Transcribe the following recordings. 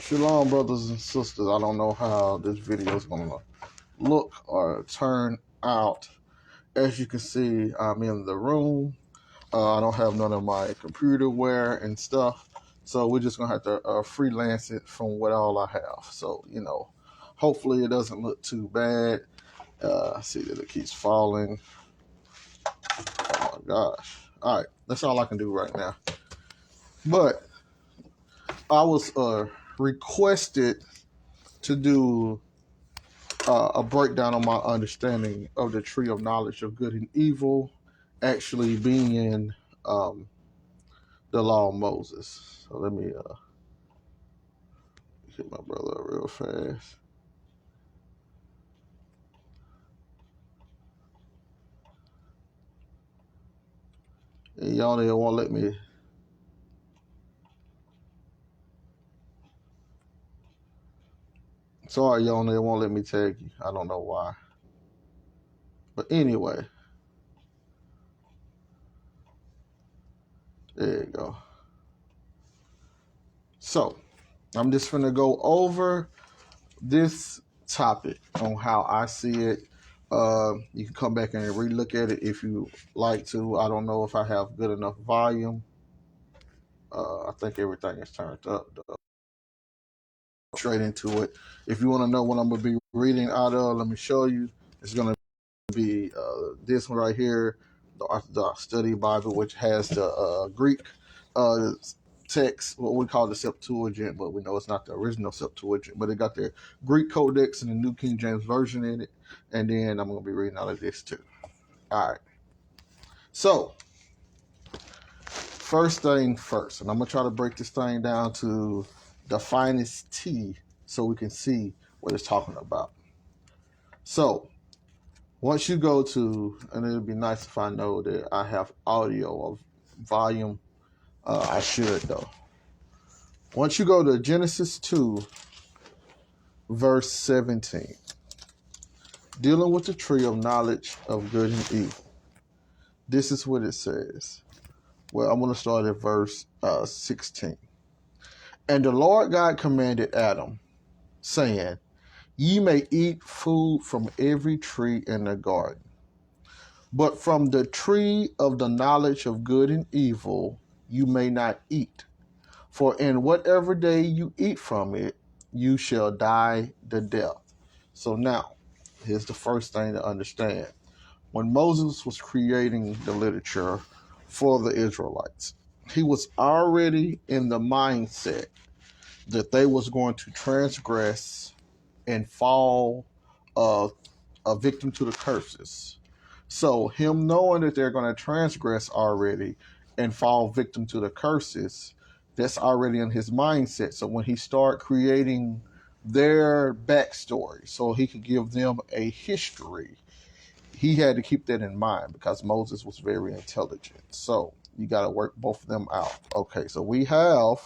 Shalom, brothers and sisters. I don't know how this video is going to look or turn out. As you can see, I'm in the room. I don't have none of my computer wear and stuff. So we're just going to have to freelance it from what all I have. So, hopefully it doesn't look too bad. I see that it keeps falling. Oh, my gosh. All right. That's all I can do right now. But I was requested to do a breakdown on my understanding of the tree of knowledge of good and evil actually being in the law of Moses. So let me hit my brother up real fast. And y'all there won't let me. Sorry, y'all there won't let me tag you. I don't know why. But anyway. There you go. So, I'm just going to go over this topic on how I see it. You can come back and relook at it if you like to. I don't know if I have good enough volume. I think everything is turned up, though. Straight into it. If you want to know what I'm going to be reading out of, let me show you. It's going to be this one right here, the Orthodox Study Bible, which has the Greek text, what we call the Septuagint, but we know it's not the original Septuagint, but it got the Greek Codex and the New King James Version in it. And then I'm going to be reading out of this too. All right. So, first thing first, and I'm going to try to break this thing down to the finest T so we can see what it's talking about. So, once you go to, and it'd be nice if I know that I have audio of volume. I should, though. Once you go to Genesis 2, verse 17, dealing with the tree of knowledge of good and evil, this is what it says. Well, I'm going to start at verse 16. And the Lord God commanded Adam, saying, Ye may eat food from every tree in the garden, but from the tree of the knowledge of good and evil you may not eat. For in whatever day you eat from it, you shall die the death. So now, here's the first thing to understand. When Moses was creating the literature for the Israelites, he was already in the mindset that they was going to transgress and fall a victim to the curses. So him knowing that they're going to transgress already and fall victim to the curses, that's already in his mindset. So when he started creating their backstory so he could give them a history, he had to keep that in mind because Moses was very intelligent. So you got to work both of them out. Okay, so we have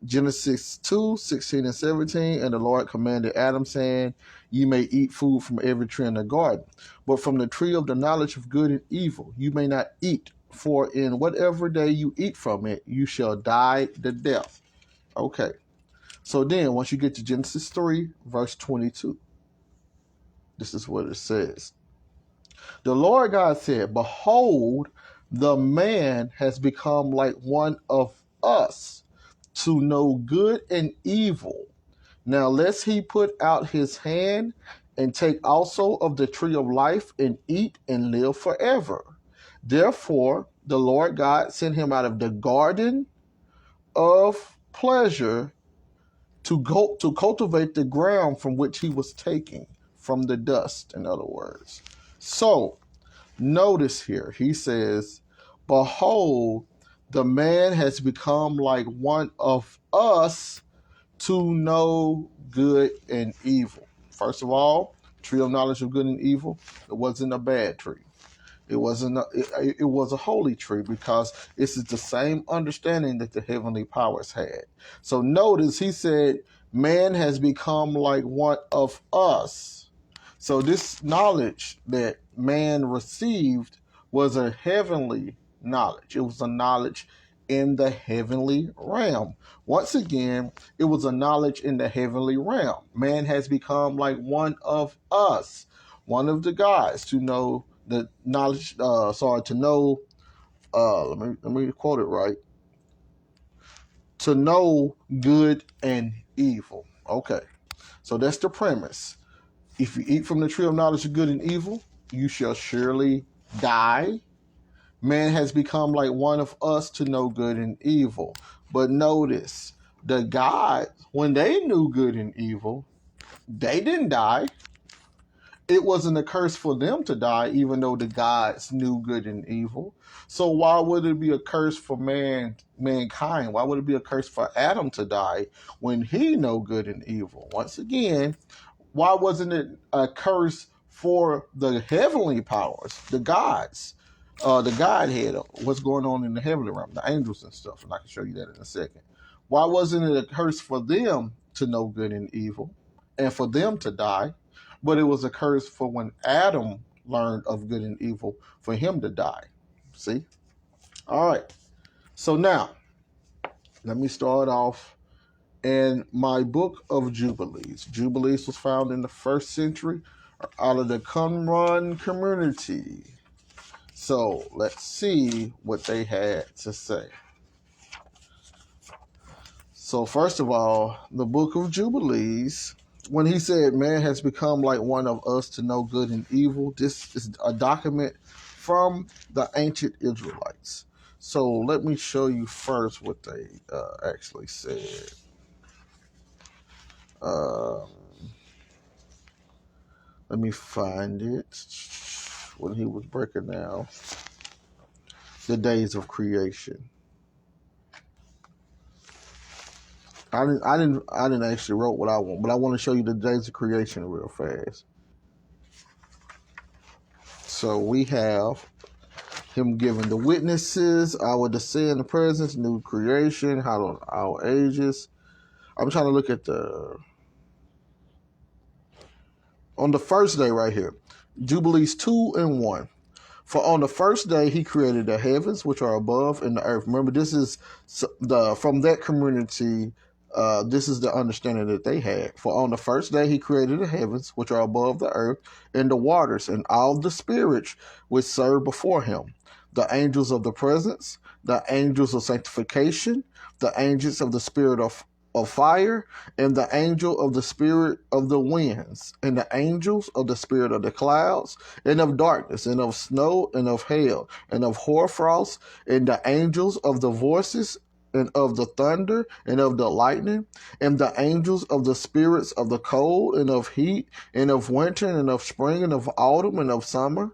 Genesis 2, 16 and 17, and the Lord commanded Adam, saying, Ye may eat food from every tree in the garden, but from the tree of the knowledge of good and evil you may not eat, for in whatever day you eat from it, you shall die the death. Okay, so then once you get to Genesis 3, verse 22, this is what it says. The Lord God said, Behold, the man has become like one of us, to know good and evil. Now lest he put out his hand and take also of the tree of life and eat and live forever. Therefore the Lord God sent him out of the garden of pleasure to go to cultivate the ground from which he was taken, from the dust, in other words. So notice here, he says, Behold, the man has become like one of us to know good and evil. First of all, tree of knowledge of good and evil, it wasn't a bad tree. It wasn't. It was a holy tree because this is the same understanding that the heavenly powers had. So notice he said, man has become like one of us. So this knowledge that man received was a heavenly knowledge. It was a knowledge in the heavenly realm. Once again, it was a knowledge in the heavenly realm. Man has become like one of us, one of the gods, to know the knowledge, to know, let me quote it right, to know good and evil. Okay, so that's the premise. If you eat from the tree of knowledge of good and evil, you shall surely die. Man has become like one of us to know good and evil. But notice, the gods, when they knew good and evil, they didn't die. It wasn't a curse for them to die, even though the gods knew good and evil. So why would it be a curse for mankind? Why would it be a curse for Adam to die when he know good and evil? Once again, why wasn't it a curse for the heavenly powers, the gods, the Godhead, what's going on in the heavenly realm, the angels and stuff? And I can show you that in a second. Why wasn't it a curse for them to know good and evil and for them to die? But it was a curse for when Adam learned of good and evil for him to die. See? All right. So now, let me start off in my book of Jubilees. Jubilees was found in the 1st century out of the Qumran community. So let's see what they had to say. So first of all, the book of Jubilees, when he said man has become like one of us to know good and evil, this is a document from the ancient Israelites. So let me show you first what they actually said. Let me find it. When he was breaking down the days of creation. I didn't actually wrote what I want, but I want to show you the days of creation real fast. So we have him giving the witnesses, our descent, the presence, new creation, how our ages. I'm trying to look at on the first day right here, Jubilees 2 and 1. For on the first day he created the heavens which are above and the earth. Remember, this is from that community. This is the understanding that they had. For on the first day he created the heavens which are above the earth and the waters and all the spirits which serve before him, the angels of the presence, the angels of sanctification, the angels of the spirit of fire, and the angel of the spirit of the winds, and the angels of the spirit of the clouds, and of darkness, and of snow, and of hail, and of hoarfrost, and the angels of the voices, and of the thunder, and of the lightning, and the angels of the spirits of the cold, and of heat, and of winter, and of spring, and of autumn, and of summer,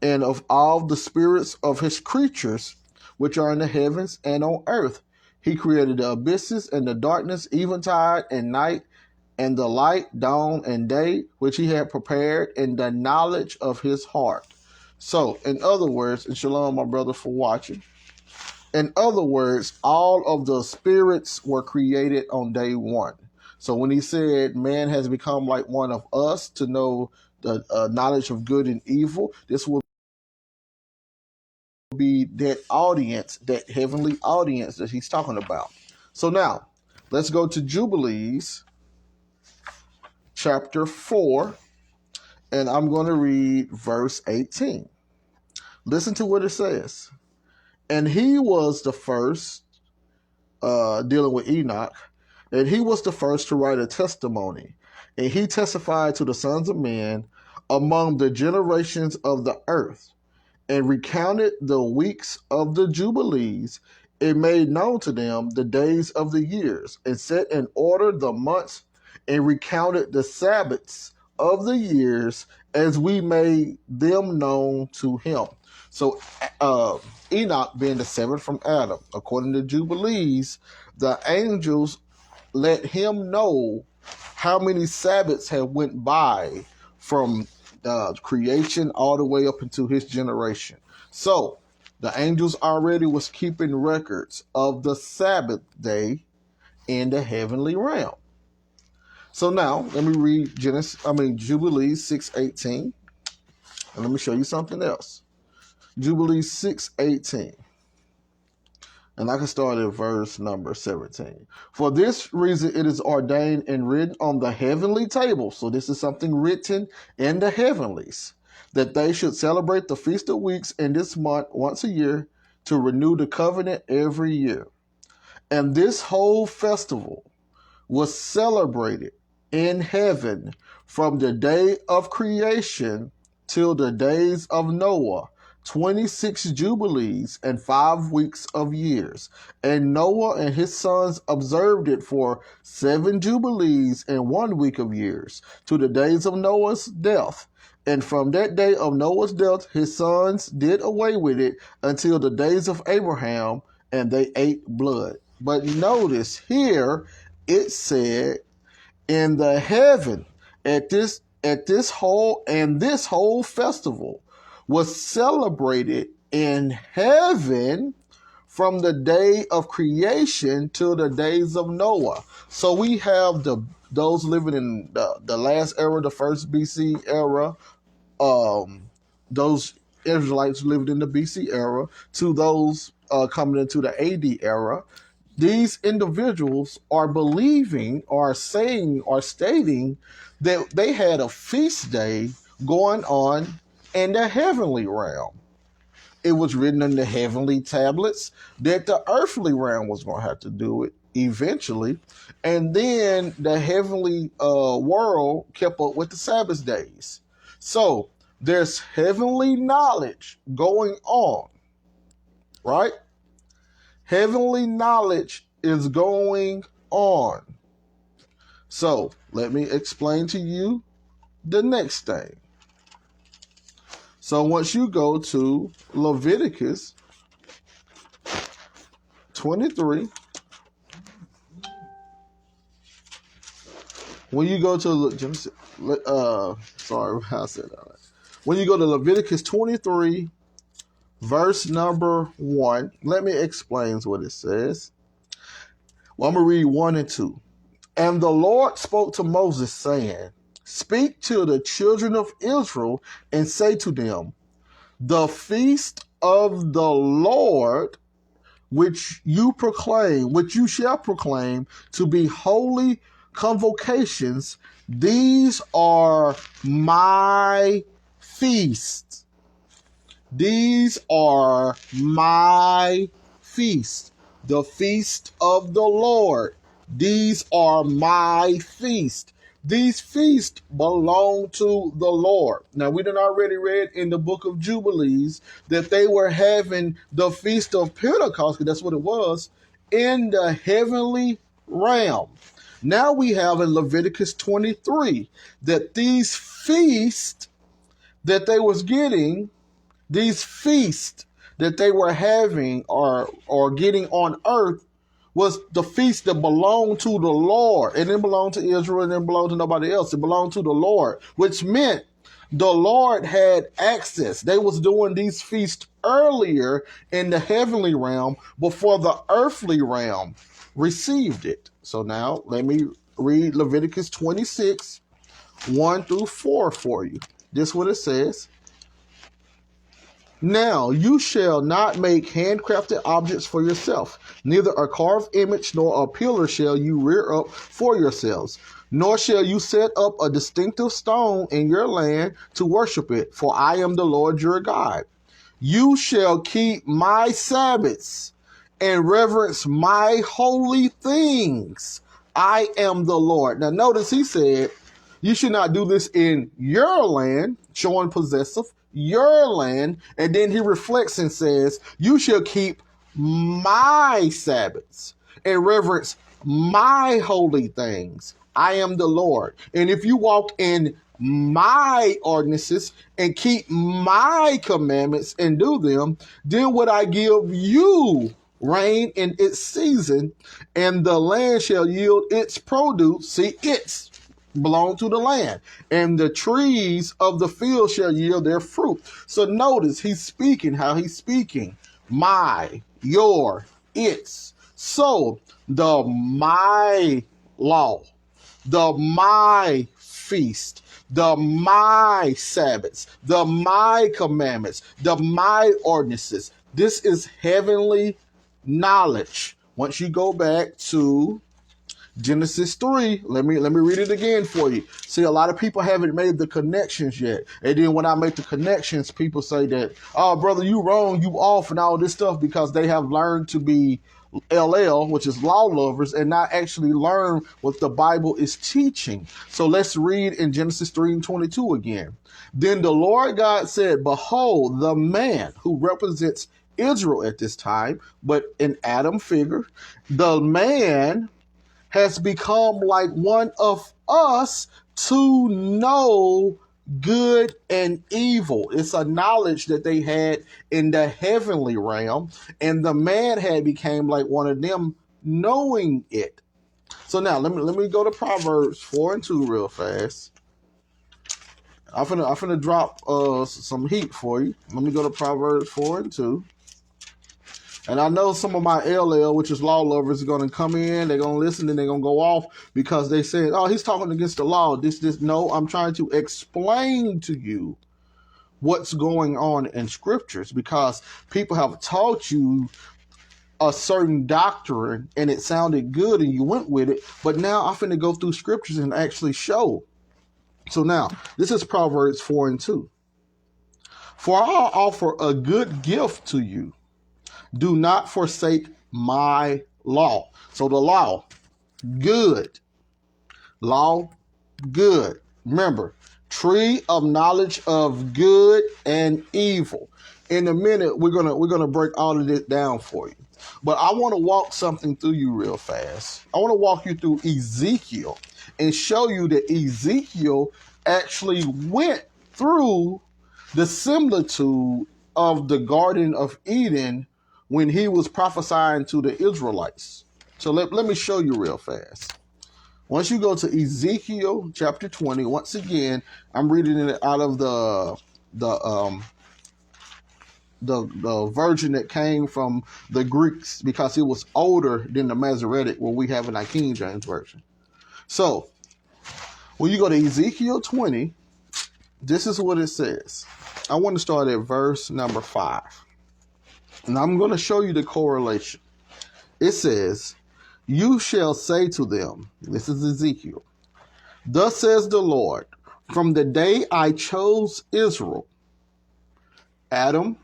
and of all the spirits of his creatures, which are in the heavens and on earth. He created the abysses and the darkness, eventide and night, and the light, dawn and day, which he had prepared in the knowledge of his heart. So, in other words, and shalom, my brother, for watching. In other words, all of the spirits were created on day one. So when he said man has become like one of us to know the knowledge of good and evil, this will be that audience, that heavenly audience that he's talking about. So now, let's go to Jubilees chapter 4, and I'm going to read verse 18. Listen to what it says. And he was the first, dealing with Enoch, and he was the first to write a testimony, and he testified to the sons of men among the generations of the earth, and recounted the weeks of the Jubilees, and made known to them the days of the years, and set in order the months, and recounted the Sabbaths of the years, as we made them known to him. So Enoch being the seventh from Adam, according to Jubilees, the angels let him know how many Sabbaths had went by from creation all the way up into his generation. So the angels already was keeping records of the Sabbath day in the heavenly realm. So now let me read Jubilees 6:18, and let me show you something else. Jubilees 6:18. And I can start at verse number 17. For this reason it is ordained and written on the heavenly table. So this is something written in the heavenlies, that they should celebrate the Feast of Weeks in this month once a year, to renew the covenant every year. And this whole festival was celebrated in heaven from the day of creation till the days of Noah, 26 jubilees and 5 weeks of years. And Noah and his sons observed it for 7 jubilees and 1 week of years, to the days of Noah's death. And from that day of Noah's death, his sons did away with it until the days of Abraham, and they ate blood. But notice here, it said in the heaven, this whole festival was celebrated in heaven from the day of creation till the days of Noah. So we have those living in the last era, the first BC era, those Israelites lived in the BC era, to those coming into the AD era. These individuals are believing or saying or stating that they had a feast day going on in the heavenly realm. It was written in the heavenly tablets that the earthly realm was going to have to do it eventually. And then the heavenly world kept up with the Sabbath days. So there's heavenly knowledge going on, right? Heavenly knowledge is going on. So let me explain to you the next thing. So once you go to Leviticus 23, when you go to when you go to Leviticus 23, verse number 1, let me explain what it says. Well, I'm going to read 1 and 2. And the Lord spoke to Moses, saying, speak to the children of Israel and say to them, the feast of the Lord, which you shall proclaim to be holy convocations, these are my feasts. These are my feasts. The feast of the Lord. These are my feasts. These feasts belong to the Lord. Now, we done already read in the book of Jubilees that they were having the feast of Pentecost, because that's what it was, in the heavenly realm. Now we have in Leviticus 23 that these feasts that they was getting, these feasts that they were having or getting on earth, was the feast that belonged to the Lord. It didn't belong to Israel, it didn't belong to nobody else. It belonged to the Lord, which meant the Lord had access. They was doing these feasts earlier in the heavenly realm before the earthly realm received it. So now let me read Leviticus 26, 1 through 4 for you. This is what it says. Now you shall not make handcrafted objects for yourself, neither a carved image nor a pillar shall you rear up for yourselves, nor shall you set up a distinctive stone in your land to worship it, for I am the Lord your God. You shall keep my Sabbaths and reverence my holy things. I am the Lord. Now notice he said, you should not do this in your land, showing possessive, your land. And then he reflects and says, you shall keep my Sabbaths and reverence my holy things. I am the Lord. And if you walk in my ordinances and keep my commandments and do them, then would I give you rain in its season, and the land shall yield its produce. See, it's belong to the land, and the trees of the field shall yield their fruit. So notice he's speaking how he's speaking. My, your, its. So the my law, the my feast, the my Sabbaths, the my commandments, the my ordinances. This is heavenly knowledge. Once you go back to Genesis 3, let me read it again for you. See, a lot of people haven't made the connections yet. And then when I make the connections, people say that, oh, brother, you wrong, you off, and all this stuff, because they have learned to be LL, which is law lovers, and not actually learn what the Bible is teaching. So let's read in Genesis 3:22 again. Then the Lord God said, behold, the man who represents Israel at this time, but in Adam figure, the man has become like one of us to know good and evil. It's a knowledge that they had in the heavenly realm, and the man had became like one of them, knowing it. So now let me go to Proverbs 4:2 real fast. I'm finna drop some heat for you. Let me go to Proverbs 4:2. And I know some of my LL, which is law lovers, are going to come in, they're going to listen, and they're going to go off because they say, oh, he's talking against the law. This. No, I'm trying to explain to you what's going on in scriptures, because people have taught you a certain doctrine and it sounded good and you went with it. But now I'm finna go through scriptures and actually show. So now, this is Proverbs 4:2. For I'll offer a good gift to you. Do not forsake my law. So the law, good. Law, good. Remember, tree of knowledge of good and evil. In a minute, we're gonna break all of this down for you. But I want to walk something through you real fast. I want to walk you through Ezekiel and show you that Ezekiel actually went through the similitude of the Garden of Eden when he was prophesying to the Israelites. So let me show you real fast. Once you go to Ezekiel chapter 20, once again, I'm reading it out of the version that came from the Greeks, because it was older than the Masoretic, what we have in our King James version. So when you go to Ezekiel 20, this is what it says. I want to start at verse number 5. And I'm going to show you the correlation. It says, you shall say to them, this is Ezekiel, thus says the Lord, from the day I chose Israel, Adam,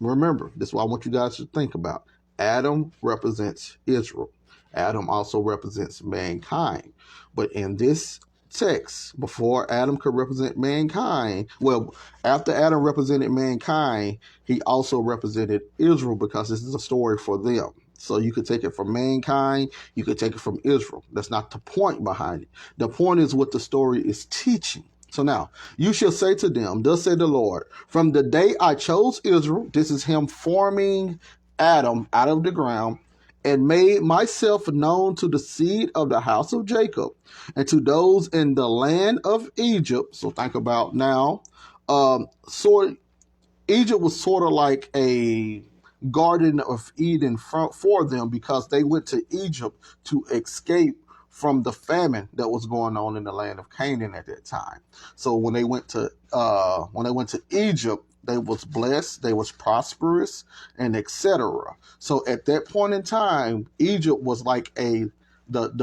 remember, this is what I want you guys to think about. Adam represents Israel. Adam also represents mankind. But in this text, before Adam could represent mankind, well, after Adam represented mankind, he also represented Israel, because this is a story for them. So you could take it from mankind, you could take it from Israel. That's not the point behind it. The point is what the story is teaching. So now, you shall say to them, thus said the Lord, from the day I chose Israel, this is him forming Adam out of the ground, and made myself known to the seed of the house of Jacob, and to those in the land of Egypt. So think about now, Egypt was sort of like a Garden of Eden for them, because they went to Egypt to escape from the famine that was going on in the land of Canaan at that time. So when they went to Egypt, they was blessed, they was prosperous, and etc. So at that point in time, Egypt was like the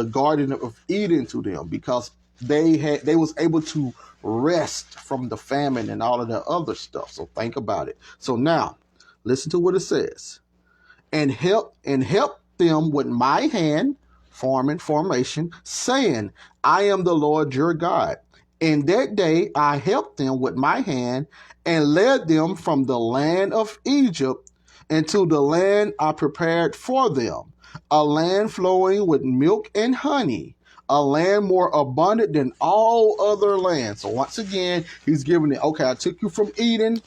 Garden of Eden to them, because they was able to rest from the famine and all of the other stuff. So think about it. So now, listen to what it says. And help them with my hand, formation, saying, I am the Lord your God. In that day I helped them with my hand, and led them from the land of Egypt into the land I prepared for them, a land flowing with milk and honey, a land more abundant than all other lands. So once again, he's giving it, okay, I took you from Eden,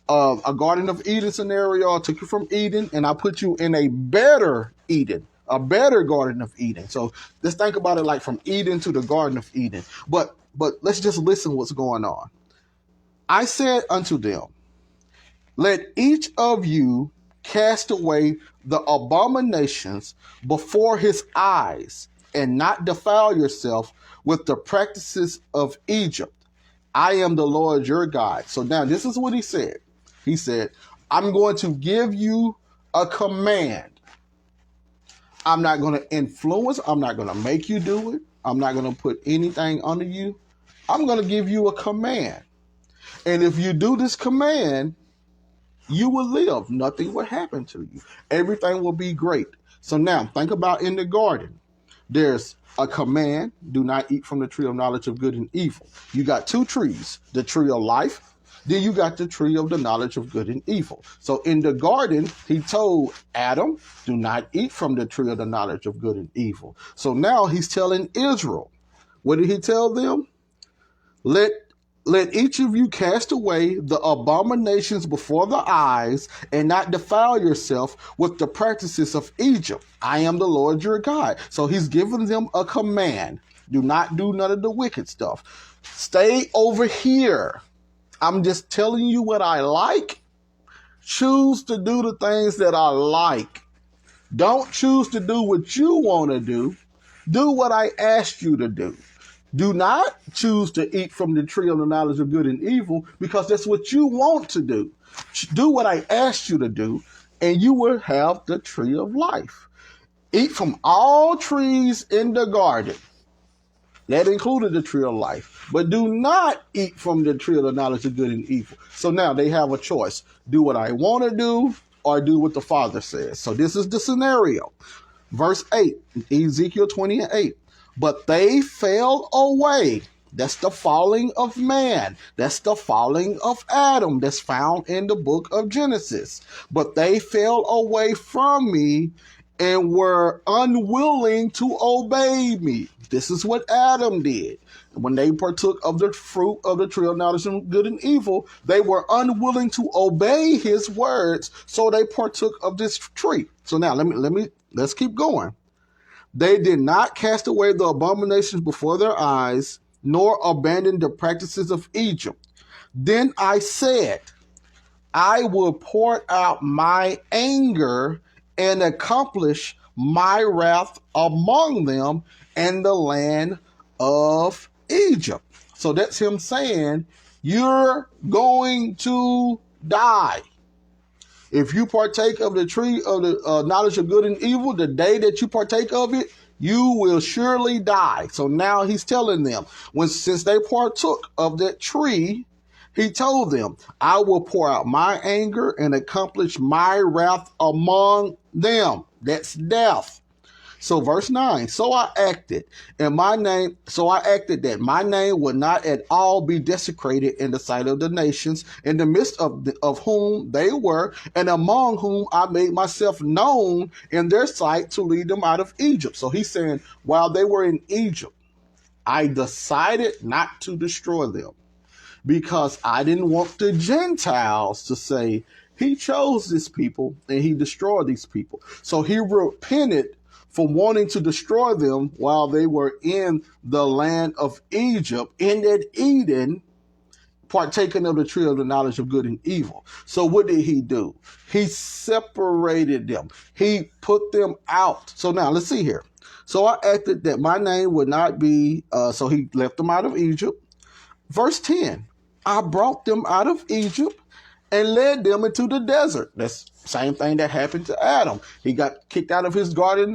a Garden of Eden scenario. I took you from Eden and I put you in a better Eden, a better Garden of Eden. So let's think about it like from Eden to the Garden of Eden. But let's just listen what's going on. I said unto them, let each of you cast away the abominations before his eyes, and not defile yourself with the practices of Egypt. I am the Lord your God. So now this is what he said. He said, I'm going to give you a command. I'm not going to influence. I'm not going to make you do it. I'm not going to put anything under you. I'm going to give you a command. And if you do this command, you will live. Nothing will happen to you. Everything will be great. So now think about in the garden. There's a command, do not eat from the tree of knowledge of good and evil. You got two trees, the tree of life, then you got the tree of the knowledge of good and evil. So in the garden, he told Adam, do not eat from the tree of the knowledge of good and evil. So now he's telling Israel, what did he tell them? Let each of you cast away the abominations before the eyes and not defile yourself with the practices of Egypt. I am the Lord your God. So he's given them a command. Do not do none of the wicked stuff. Stay over here. I'm just telling you what I like. Choose to do the things that I like. Don't choose to do what you want to do. Do what I asked you to do. Do not choose to eat from the tree of the knowledge of good and evil because that's what you want to do. Do what I asked you to do, and you will have the tree of life. Eat from all trees in the garden. That included the tree of life. But do not eat from the tree of the knowledge of good and evil. So now they have a choice. Do what I want to do or do what the Father says. So this is the scenario. Verse 8, Ezekiel 20:8. But they fell away. That's the falling of man. That's the falling of Adam that's found in the book of Genesis. But they fell away from me and were unwilling to obey me. This is what Adam did. When they partook of the fruit of the tree of knowledge of good and evil, they were unwilling to obey his words, so they partook of this tree. So now let's keep going. They did not cast away the abominations before their eyes, nor abandon the practices of Egypt. Then I said, I will pour out my anger and accomplish my wrath among them and the land of Egypt. So that's him saying, you're going to die. If you partake of the tree of the knowledge of good and evil, the day that you partake of it, you will surely die. So now he's telling them, since they partook of that tree, he told them, I will pour out my anger and accomplish my wrath among them. That's death. So verse 9, so I acted that my name would not at all be desecrated in the sight of the nations, in the midst of whom they were, and among whom I made myself known in their sight to lead them out of Egypt. So he's saying, while they were in Egypt, I decided not to destroy them because I didn't want the Gentiles to say, he chose this people and he destroyed these people. So he repented for wanting to destroy them while they were in the land of Egypt, in that Eden, partaking of the tree of the knowledge of good and evil. So what did he do? He separated them. He put them out. So now let's see here. So I acted that my name would not be, so he left them out of Egypt. Verse 10, I brought them out of Egypt and led them into the desert. That's the same thing that happened to Adam. He got kicked out of his garden.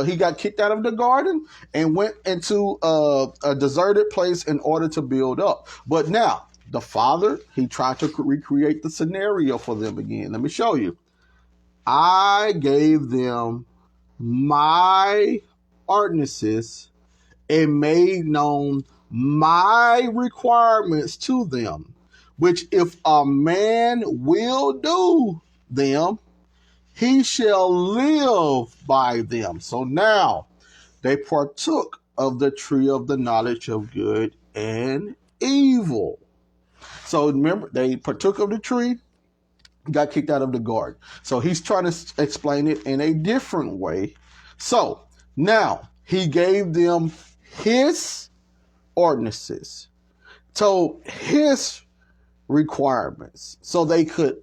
He got kicked out of the garden and went into a deserted place in order to build up. But now the Father, he tried to recreate the scenario for them again. Let me show you. I gave them my ordinances and made known my requirements to them, which if a man will do them, he shall live by them. So now they partook of the tree of the knowledge of good and evil. So remember, they partook of the tree, got kicked out of the garden. So he's trying to explain it in a different way. So now he gave them his ordinances, told his requirements so they could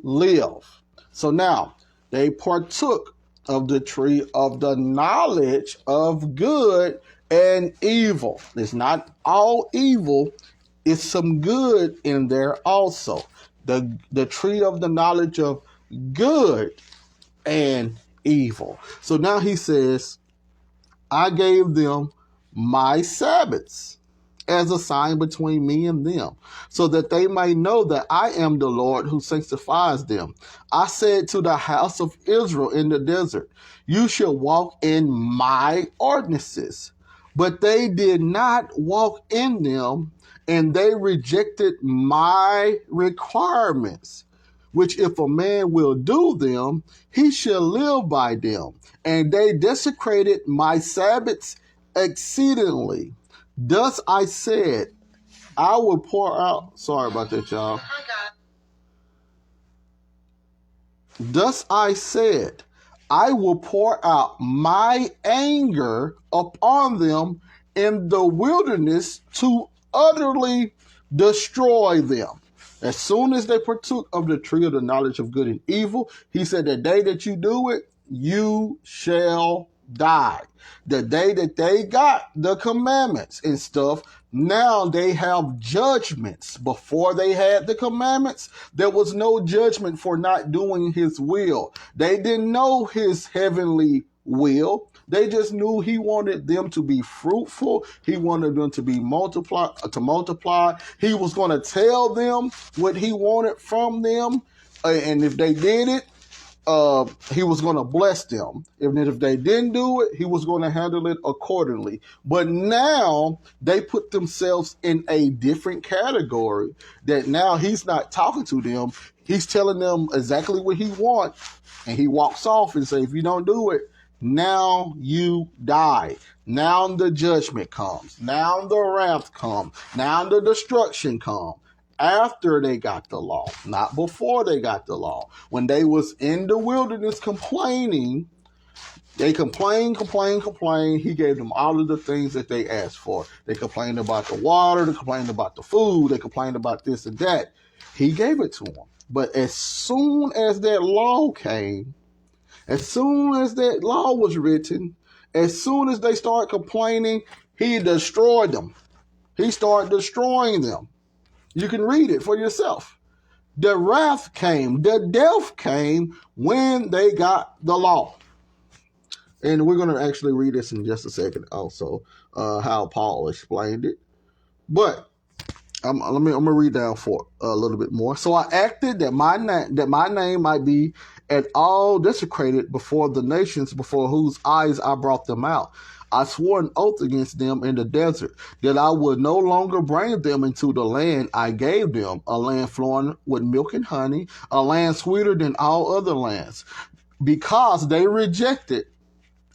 live. So now they partook of the tree of the knowledge of good and evil. It's not all evil. It's some good in there also. The tree of the knowledge of good and evil. So now he says, I gave them my Sabbaths as a sign between me and them, so that they may know that I am the Lord who sanctifies them. I said to the house of Israel in the desert, you shall walk in my ordinances. But they did not walk in them, and they rejected my requirements, which if a man will do them, he shall live by them. And they desecrated my Sabbaths exceedingly. Thus I said, I will pour out. Sorry about that, y'all. Thus I said, I will pour out my anger upon them in the wilderness to utterly destroy them. As soon as they partook of the tree of the knowledge of good and evil, he said, the day that you do it, you shall die. The day that they got the commandments and stuff, now they have judgments. Before they had the commandments, there was no judgment for not doing his will. They didn't know his heavenly will. They just knew he wanted them to be fruitful. He wanted them to be multiply. He was going to tell them what he wanted from them. And if they did it, he was going to bless them. If they didn't do it, he was going to handle it accordingly. But now they put themselves in a different category, that now he's not talking to them. He's telling them exactly what he wants. And he walks off and says, if you don't do it, now you die. Now the judgment comes. Now the wrath comes. Now the destruction comes. After they got the law, not before they got the law. When they was in the wilderness complaining, they complained. He gave them all of the things that they asked for. They complained about the water, they complained about the food, they complained about this and that. He gave it to them. But as soon as that law came, as soon as that law was written, as soon as they started complaining, he destroyed them. He started destroying them. You can read it for yourself. The wrath came, the death came when they got the law. And we're going to actually read this in just a second also, how Paul explained it. But I'm going to read down for a little bit more. So I acted that my name might be at all desecrated before the nations, before whose eyes I brought them out. I swore an oath against them in the desert, that I would no longer bring them into the land I gave them, a land flowing with milk and honey, a land sweeter than all other lands, because they rejected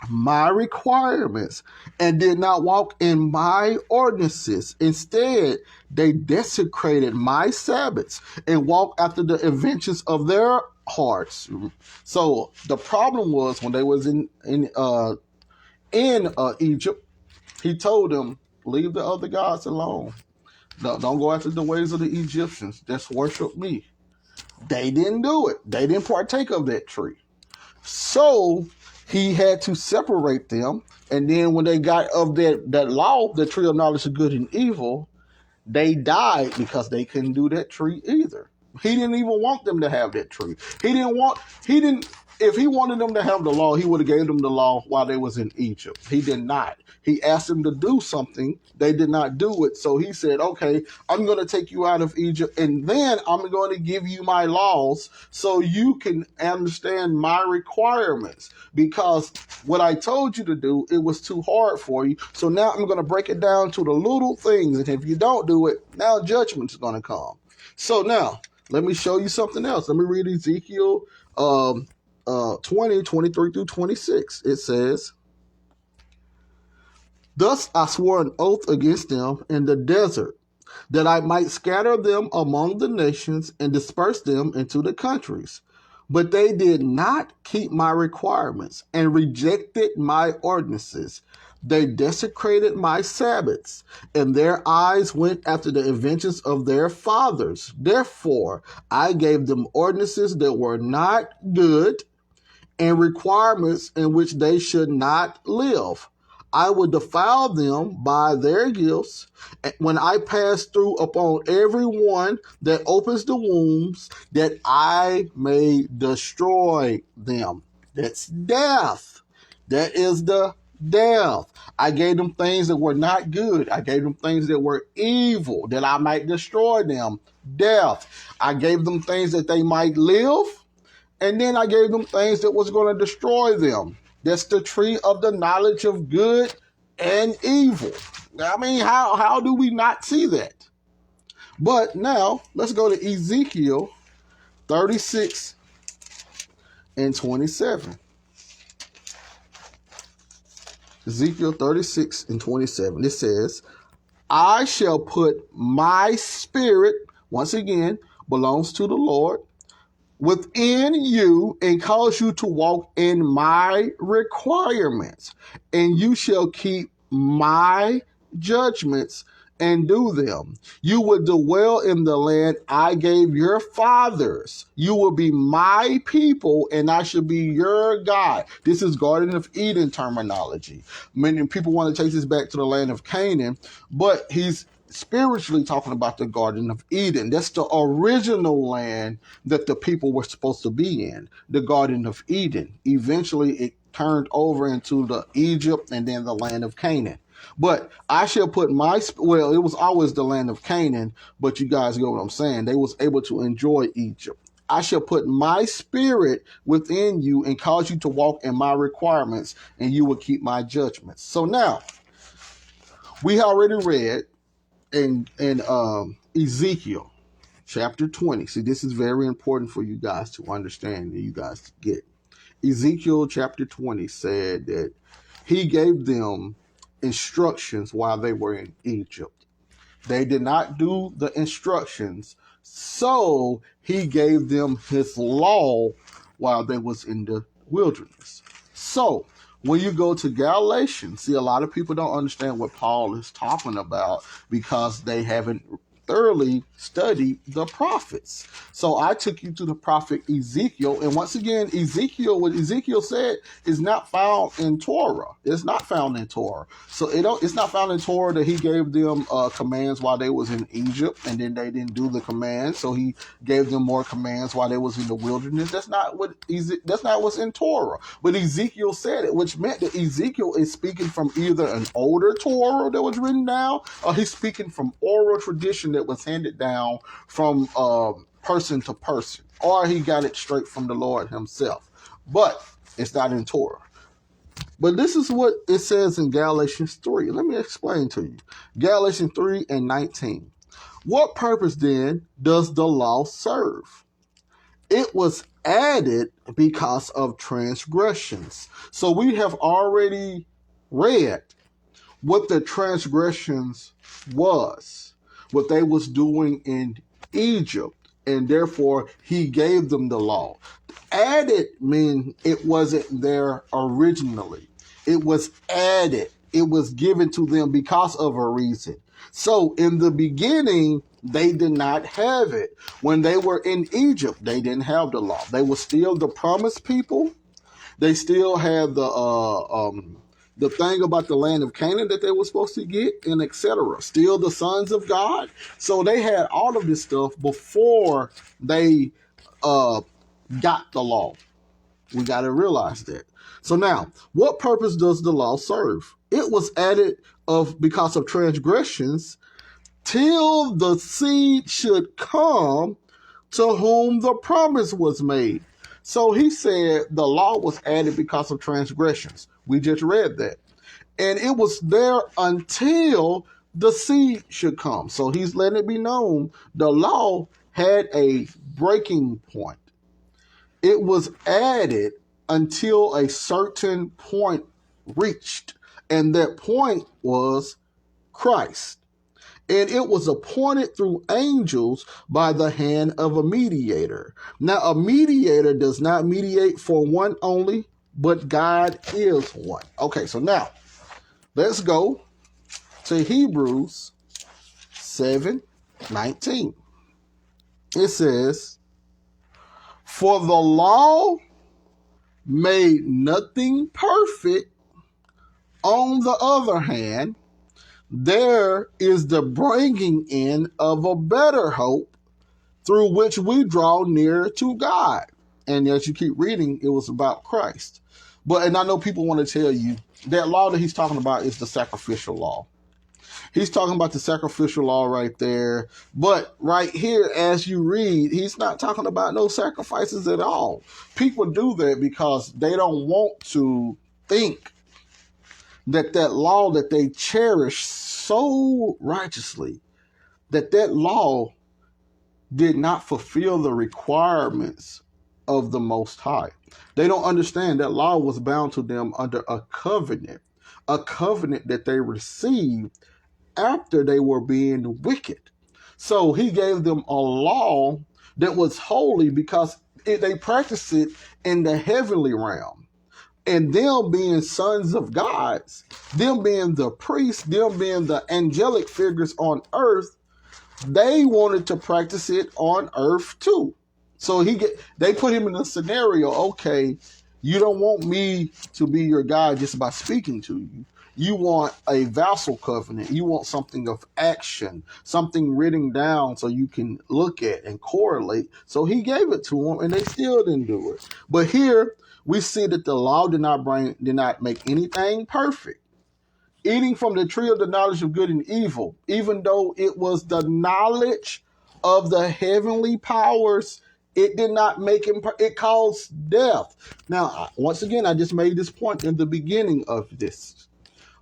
my requirements and did not walk in my ordinances. Instead, they desecrated my Sabbaths and walked after the inventions of their hearts. So the problem was when they was in Egypt, he told them, leave the other gods alone. Don't go after the ways of the Egyptians. Just worship me. They didn't do it. They didn't partake of that tree. So he had to separate them. And then when they got of that law, the tree of knowledge of good and evil, they died because they couldn't do that tree either. He didn't even want them to have that tree. If he wanted them to have the law, he would have gave them the law while they was in Egypt. He did not. He asked them to do something. They did not do it. So he said, okay, I'm going to take you out of Egypt, and then I'm going to give you my laws so you can understand my requirements. Because what I told you to do, it was too hard for you. So now I'm going to break it down to the little things. And if you don't do it, now judgment is going to come. So now, let me show you something else. Let me read Ezekiel 20, 23 through 26. It says, thus I swore an oath against them in the desert, that I might scatter them among the nations and disperse them into the countries. But they did not keep my requirements and rejected my ordinances. They desecrated my Sabbaths, and their eyes went after the inventions of their fathers. Therefore, I gave them ordinances that were not good and requirements in which they should not live. I would defile them by their gifts when I pass through upon everyone that opens the wombs, that I may destroy them. That's death. That is the death. I gave them things that were not good. I gave them things that were evil, that I might destroy them. Death. I gave them things that they might live, and then I gave them things that was going to destroy them. That's the tree of the knowledge of good and evil. I mean, how do we not see that? But now, let's go to Ezekiel 36 and 27. Ezekiel 36 and 27. It says, I shall put my spirit, once again, belongs to the Lord, within you and cause you to walk in my requirements, and you shall keep my judgments and do them. You will dwell in the land I gave your fathers. You will be my people, and I shall be your God. This is Garden of Eden terminology. Many people want to take this back to the land of Canaan, but he's spiritually talking about the Garden of Eden. That's the original land that the people were supposed to be in, the Garden of Eden. Eventually, it turned over into the Egypt and then the land of Canaan. But I shall put my, well, it was always the land of Canaan, but you guys get what I'm saying. They was able to enjoy Egypt. I shall put my spirit within you and cause you to walk in my requirements, and you will keep my judgments. So now, we already read in Ezekiel chapter 20. See, this is very important for you guys to understand and you guys to get. Ezekiel chapter 20 said that he gave them instructions while they were in Egypt. They did not do the instructions, so he gave them his law while they was in the wilderness. So when you go to Galatians, see, a lot of people don't understand what Paul is talking about because they haven't thoroughly studied the prophets. So I took you to the prophet Ezekiel, and once again, Ezekiel, what Ezekiel said is not found in Torah. It's not found in Torah. So it's not found in Torah that he gave them commands while they was in Egypt, and then they didn't do the commands. So he gave them more commands while they was in the wilderness. That's not what's in Torah. But Ezekiel said it, which meant that Ezekiel is speaking from either an older Torah that was written down, or he's speaking from oral tradition that was handed down from person to person, or he got it straight from the Lord himself. But it's not in Torah. But this is what it says in Galatians 3. Let me explain to you. Galatians 3 and 19. What purpose then does the law serve? It was added because of transgressions. So we have already read what the transgressions was, what they was doing in Egypt, and therefore he gave them the law. Added means it wasn't there originally. It was added. It was given to them because of a reason. So in the beginning, they did not have it. When they were in Egypt, they didn't have the law. They were still the promised people. They still had the thing about the land of Canaan that they were supposed to get, and etc. Still the sons of God. So they had all of this stuff before they got the law. We got to realize that. So now, what purpose does the law serve? It was added because of transgressions till the seed should come to whom the promise was made. So he said the law was added because of transgressions. We just read that. And it was there until the seed should come. So he's letting it be known the law had a breaking point. It was added until a certain point reached. And that point was Christ. And it was appointed through angels by the hand of a mediator. Now, a mediator does not mediate for one only, but God is one. Okay, so now, let's go to Hebrews 7:19. It says, for the law made nothing perfect. On the other hand, there is the bringing in of a better hope through which we draw near to God. And as you keep reading, it was about Christ. And I know people want to tell you that law that he's talking about is the sacrificial law. He's talking about the sacrificial law right there. But right here, as you read, he's not talking about no sacrifices at all. People do that because they don't want to think that law that they cherish so righteously, that law did not fulfill the requirements of the Most High. They don't understand that law was bound to them under a covenant that they received after they were being wicked. So he gave them a law that was holy because they practiced it in the heavenly realm. And them being sons of gods, them being the priests, them being the angelic figures on earth, they wanted to practice it on earth too. So they put him in a scenario, okay, you don't want me to be your God just by speaking to you. You want a vassal covenant. You want something of action, something written down so you can look at and correlate. So he gave it to them, and they still didn't do it. But here we see that the law did not make anything perfect. Eating from the tree of the knowledge of good and evil, even though it was the knowledge of the heavenly powers, it did not make him, it caused death. Now, once again, I just made this point in the beginning of this.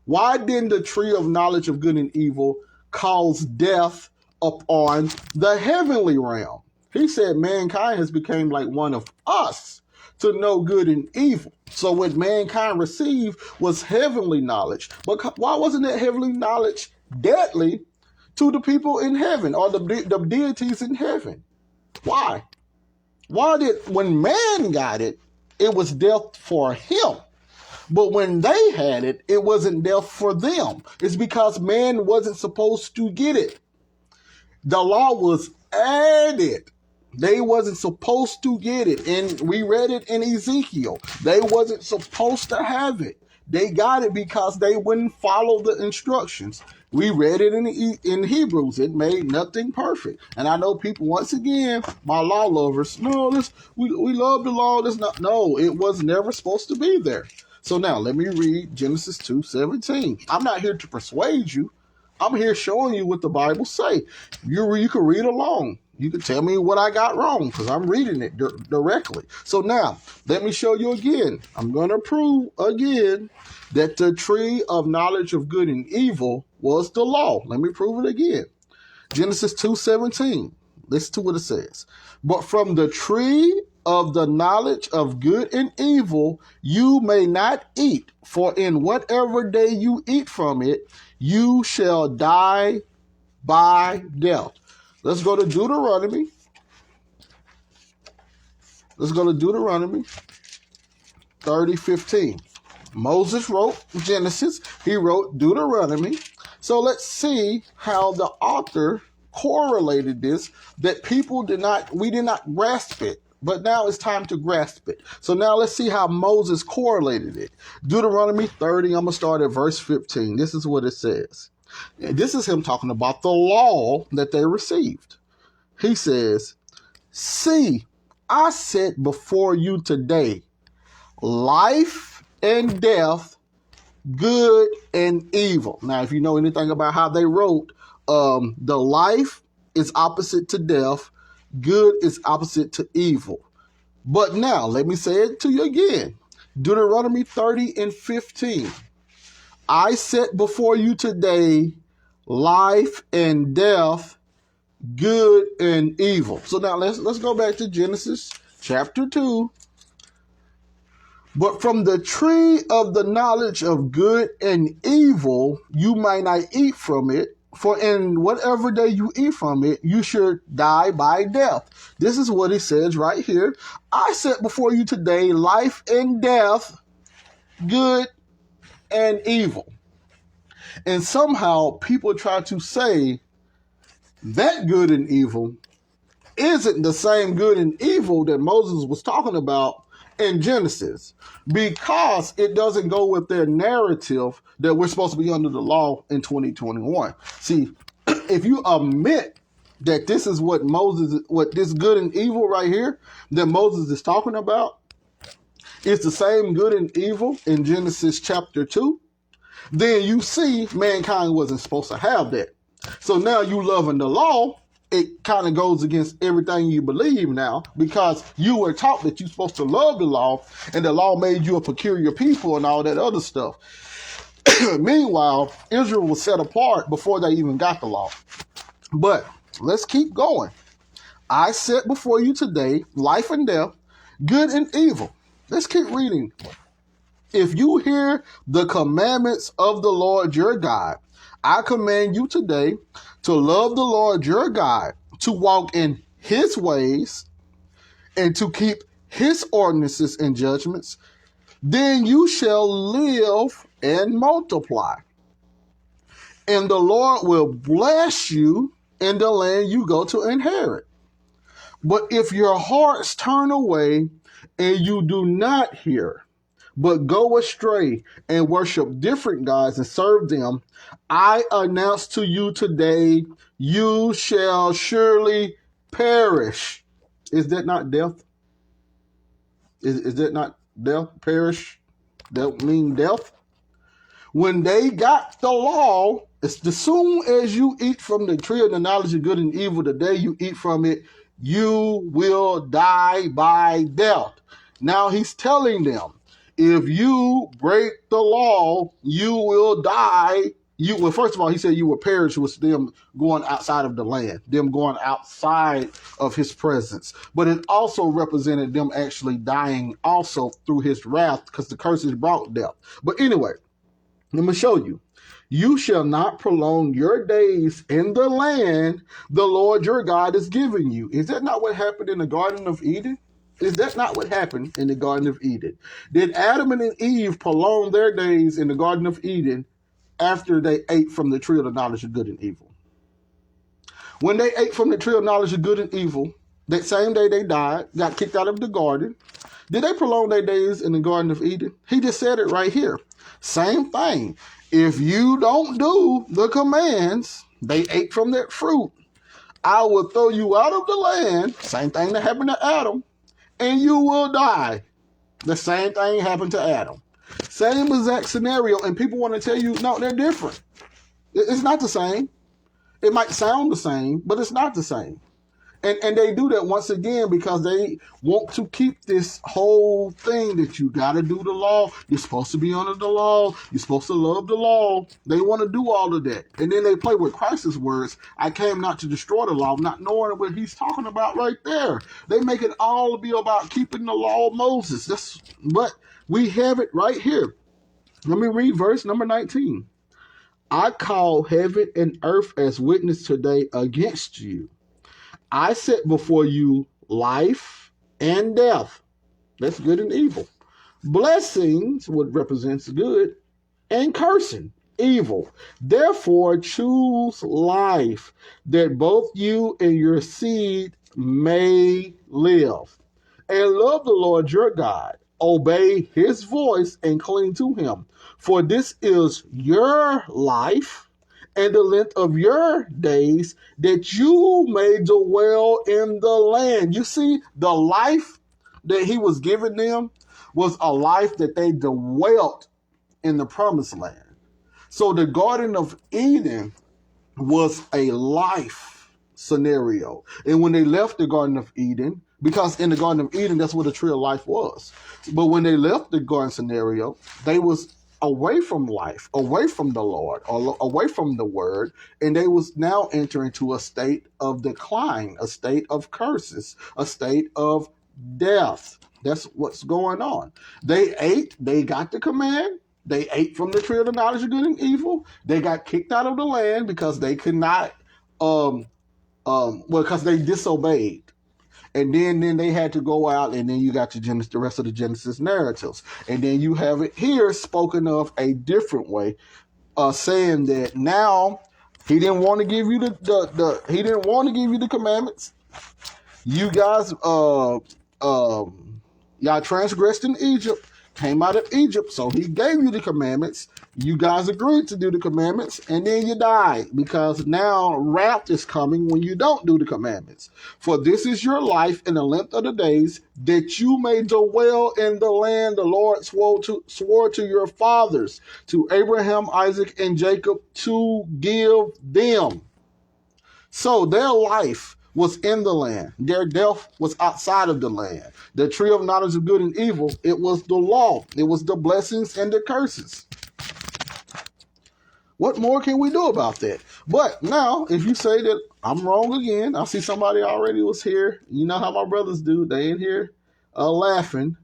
Why didn't the tree of knowledge of good and evil cause death upon the heavenly realm? He said mankind has become like one of us to know good and evil. So what mankind received was heavenly knowledge. But why wasn't that heavenly knowledge deadly to the people in heaven or the deities in heaven? Why? When man got it, it was death for him. But when they had it, it wasn't death for them. It's because man wasn't supposed to get it. The law was added. They wasn't supposed to get it. And we read it in Ezekiel. They wasn't supposed to have it. They got it because they wouldn't follow the instructions. We read it in Hebrews. It made nothing perfect. And I know people, once again, my law lovers, no, we love the law. No, it was never supposed to be there. So now let me read Genesis 2:17. I'm not here to persuade you. I'm here showing you what the Bible say. You can read along. You can tell me what I got wrong because I'm reading it directly. So now, let me show you again. I'm going to prove again that the tree of knowledge of good and evil was the law. Let me prove it again. Genesis 2:17. Listen to what it says. But from the tree of the knowledge of good and evil, you may not eat, for in whatever day you eat from it, you shall die by death. Let's go to Deuteronomy. Let's go to Deuteronomy 30:15. Moses wrote Genesis. He wrote Deuteronomy. So let's see how the author correlated this, that we did not grasp it. But now it's time to grasp it. So now let's see how Moses correlated it. Deuteronomy 30, I'm going to start at verse 15. This is what it says. And this is him talking about the law that they received. He says, see, I set before you today life and death, good and evil. Now, if you know anything about how they wrote, the life is opposite to death, good is opposite to evil. But now, let me say it to you again. Deuteronomy 30:15. I set before you today life and death, good and evil. So now let's go back to Genesis chapter 2. But from the tree of the knowledge of good and evil, you might not eat from it, for in whatever day you eat from it, you should die by death. This is what he says right here. I set before you today life and death, good and evil. And somehow people try to say that good and evil isn't the same good and evil that Moses was talking about in Genesis, because it doesn't go with their narrative that we're supposed to be under the law in 2021. See, if you omit that this is what this good and evil right here that Moses is talking about is the same good and evil in Genesis chapter 2, then you see mankind wasn't supposed to have that. So now you loving the law, it kind of goes against everything you believe now, because you were taught that you're supposed to love the law, and the law made you a peculiar people and all that other stuff. Meanwhile, Israel was set apart before they even got the law. But let's keep going. I set before you today life and death, good and evil. Let's keep reading. If you hear the commandments of the Lord your God, I command you today to love the Lord your God, to walk in his ways, and to keep his ordinances and judgments, then you shall live and multiply. And the Lord will bless you in the land you go to inherit. But if your hearts turn away and you do not hear, but go astray and worship different gods and serve them, I announce to you today, you shall surely perish. Is that not death? Is that not death? Perish? That mean death? When they got the law, as soon as you eat from the tree of the knowledge of good and evil, the day you eat from it, you will die by death. Now he's telling them, if you break the law, you will die. Well, first of all, he said you will perish with them going outside of the land, them going outside of his presence. But it also represented them actually dying also through his wrath, because the curses brought death. But anyway, let me show you. You shall not prolong your days in the land the Lord your God is giving you. Is that not what happened in the Garden of Eden? Is that not what happened in the Garden of Eden? Did Adam and Eve prolong their days in the Garden of Eden after they ate from the tree of the knowledge of good and evil? When they ate from the tree of knowledge of good and evil, that same day they died, got kicked out of the garden. Did they prolong their days in the Garden of Eden? He just said it right here. Same thing. If you don't do the commands, they ate from that fruit, I will throw you out of the land. Same thing that happened to Adam. And you will die. The same thing happened to Adam. Same exact scenario. And people want to tell you, no, they're different. It's not the same. It might sound the same, but it's not the same. And they do that once again because they want to keep this whole thing that you got to do the law. You're supposed to be under the law. You're supposed to love the law. They want to do all of that. And then they play with Christ's words. I came not to destroy the law, not knowing what he's talking about right there. They make it all be about keeping the law of Moses. But we have it right here. Let me read verse number 19. I call heaven and earth as witness today against you. I set before you life and death. That's good and evil. Blessings, what represents good, and cursing, evil. Therefore, choose life, that both you and your seed may live. And love the Lord your God. Obey his voice and cling to him. For this is your life and the length of your days, that you may dwell in the land. You see, the life that he was giving them was a life that they dwelt in the promised land. So the Garden of Eden was a life scenario. And when they left the Garden of Eden, because in the Garden of Eden, that's where the tree of life was. But when they left the garden scenario, they was away from life, away from the Lord, or away from the word, and they was now entering into a state of decline, a state of curses, a state of death. That's what's going on. They ate, they got the command, they ate from the tree of the knowledge of good and evil, they got kicked out of the land because they could not, because they disobeyed. And then they had to go out, and then you got the rest of the Genesis narratives. And then you have it here spoken of a different way, saying that now he didn't want to give you he didn't want to give you the commandments. You guys y'all transgressed in Egypt, came out of Egypt, so he gave you the commandments. You guys agreed to do the commandments, and then you died, because now wrath is coming when you don't do the commandments. For this is your life in the length of the days, that you may dwell in the land the Lord swore to your fathers, to Abraham, Isaac, and Jacob, to give them. So their life was in the land. Their death was outside of the land. The tree of knowledge of good and evil, it was the law. It was the blessings and the curses. What more can we do about that? But now, if you say that I'm wrong again, I see somebody already was here. You know how my brothers do. They in here laughing.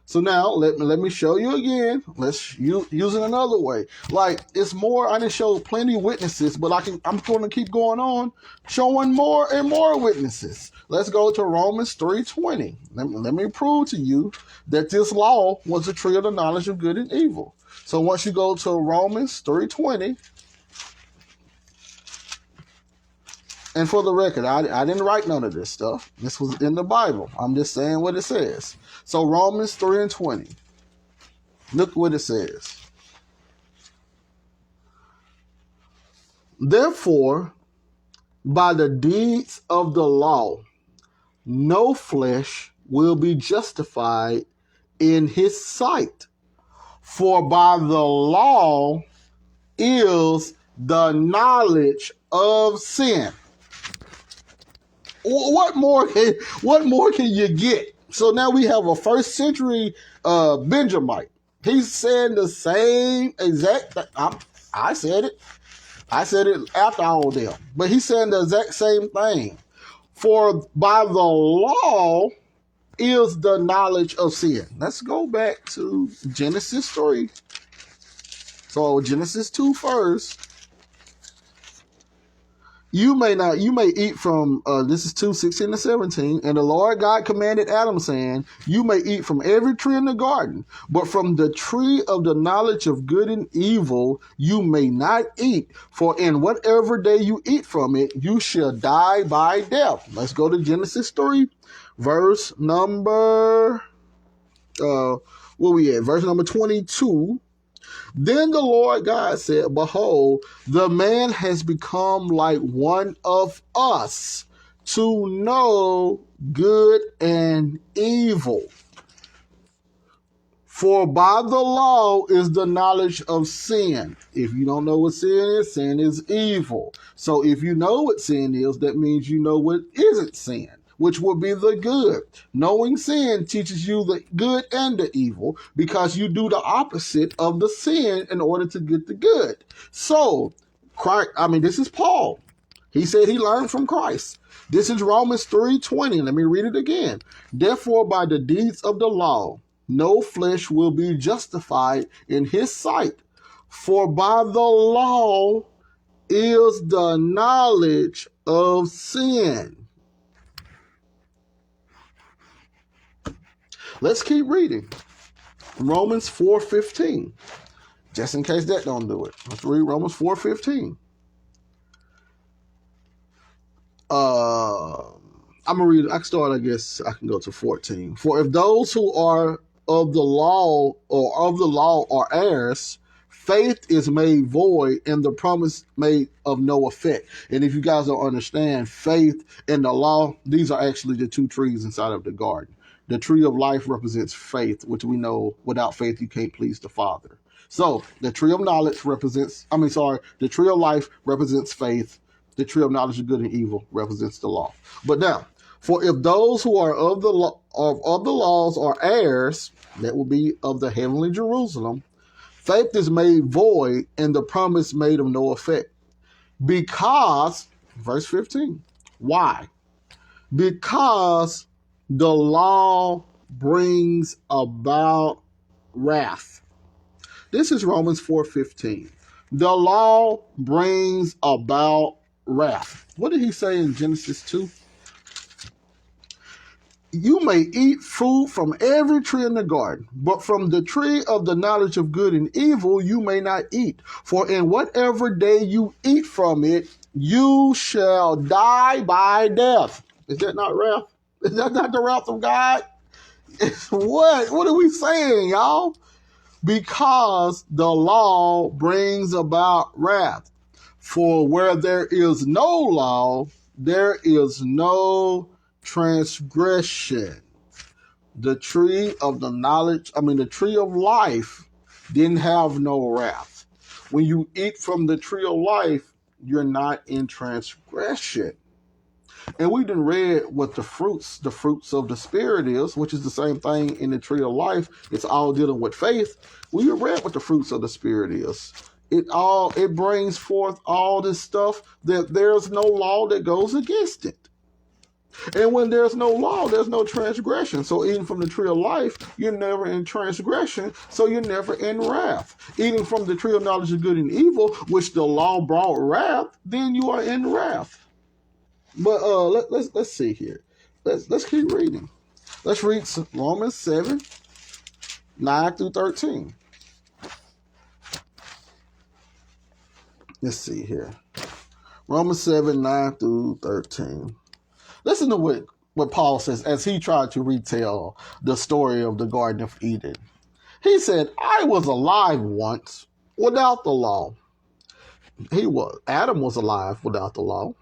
So now, let me show you again. Let's use it another way. Like, it's more, I didn't show plenty of witnesses, but I'm going to keep going on, showing more and more witnesses. Let's go to Romans 3:20. Let me prove to you that this law was the tree of the knowledge of good and evil. So once you go to Romans 3:20, and for the record, I didn't write none of this stuff. This was in the Bible. I'm just saying what it says. So Romans 3:20. Look what it says. Therefore, by the deeds of the law, no flesh will be justified in his sight. For by the law is the knowledge of sin. What more can you get? So now we have a first century Benjamite. He's saying the same exact thing. I said it after all of them. But he's saying the exact same thing. For by the law is the knowledge of sin. Let's go back to Genesis 3. So Genesis 2 first. You may eat from, this is 2:16-17, and the Lord God commanded Adam, saying, you may eat from every tree in the garden, but from the tree of the knowledge of good and evil you may not eat, for in whatever day you eat from it, you shall die by death. Let's go to Genesis 3, verse number, where we at? Verse number 22. Then the Lord God said, behold, the man has become like one of us to know good and evil. For by the law is the knowledge of sin. If you don't know what sin is evil. So if you know what sin is, that means you know what isn't sin, which would be the good. Knowing sin teaches you the good and the evil, because you do the opposite of the sin in order to get the good. So, this is Paul. He said he learned from Christ. This is Romans 3:20. Let me read it again. Therefore, by the deeds of the law, no flesh will be justified in his sight. For by the law is the knowledge of sin. Let's keep reading. Romans 4:15. Just in case that don't do it. Let's read Romans 4:15. I'm going to read, I can start, I guess I can go to 14. For if those who are of the law are heirs, faith is made void and the promise made of no effect. And if you guys don't understand, faith and the law, these are actually the two trees inside of the garden. The tree of life represents faith, which we know without faith you can't please the Father. So the tree of knowledge the tree of life represents faith. The tree of knowledge of good and evil represents the law. But now, for if those who are of the laws are heirs, that will be of the heavenly Jerusalem, faith is made void and the promise made of no effect. Because, verse 15, why? Because the law brings about wrath. This is Romans 4:15. The law brings about wrath. What did he say in Genesis 2? You may eat food from every tree in the garden, but from the tree of the knowledge of good and evil you may not eat. For in whatever day you eat from it, you shall die by death. Is that not wrath? Is that not the wrath of God? What are we saying, y'all? because the law brings about wrath. For where there is no law, there is no transgression. The tree of the tree of life didn't have no wrath. When you eat from the tree of life, you're not in transgression. And we done read what the fruits of the Spirit is, which is the same thing in the tree of life. It's all dealing with faith. We read what the fruits of the Spirit is. It brings forth all this stuff that there's no law that goes against it. And when there's no law, there's no transgression. So eating from the tree of life, you're never in transgression, so you're never in wrath. Eating from the tree of knowledge of good and evil, which the law brought wrath, then you are in wrath. But let's see here. Let's keep reading. Let's read Romans 7, 9 through 13. Let's see here. Romans 7, 9 through 13. Listen to what Paul says as he tried to retell the story of the Garden of Eden. He said, I was alive once without the law. Adam was alive without the law.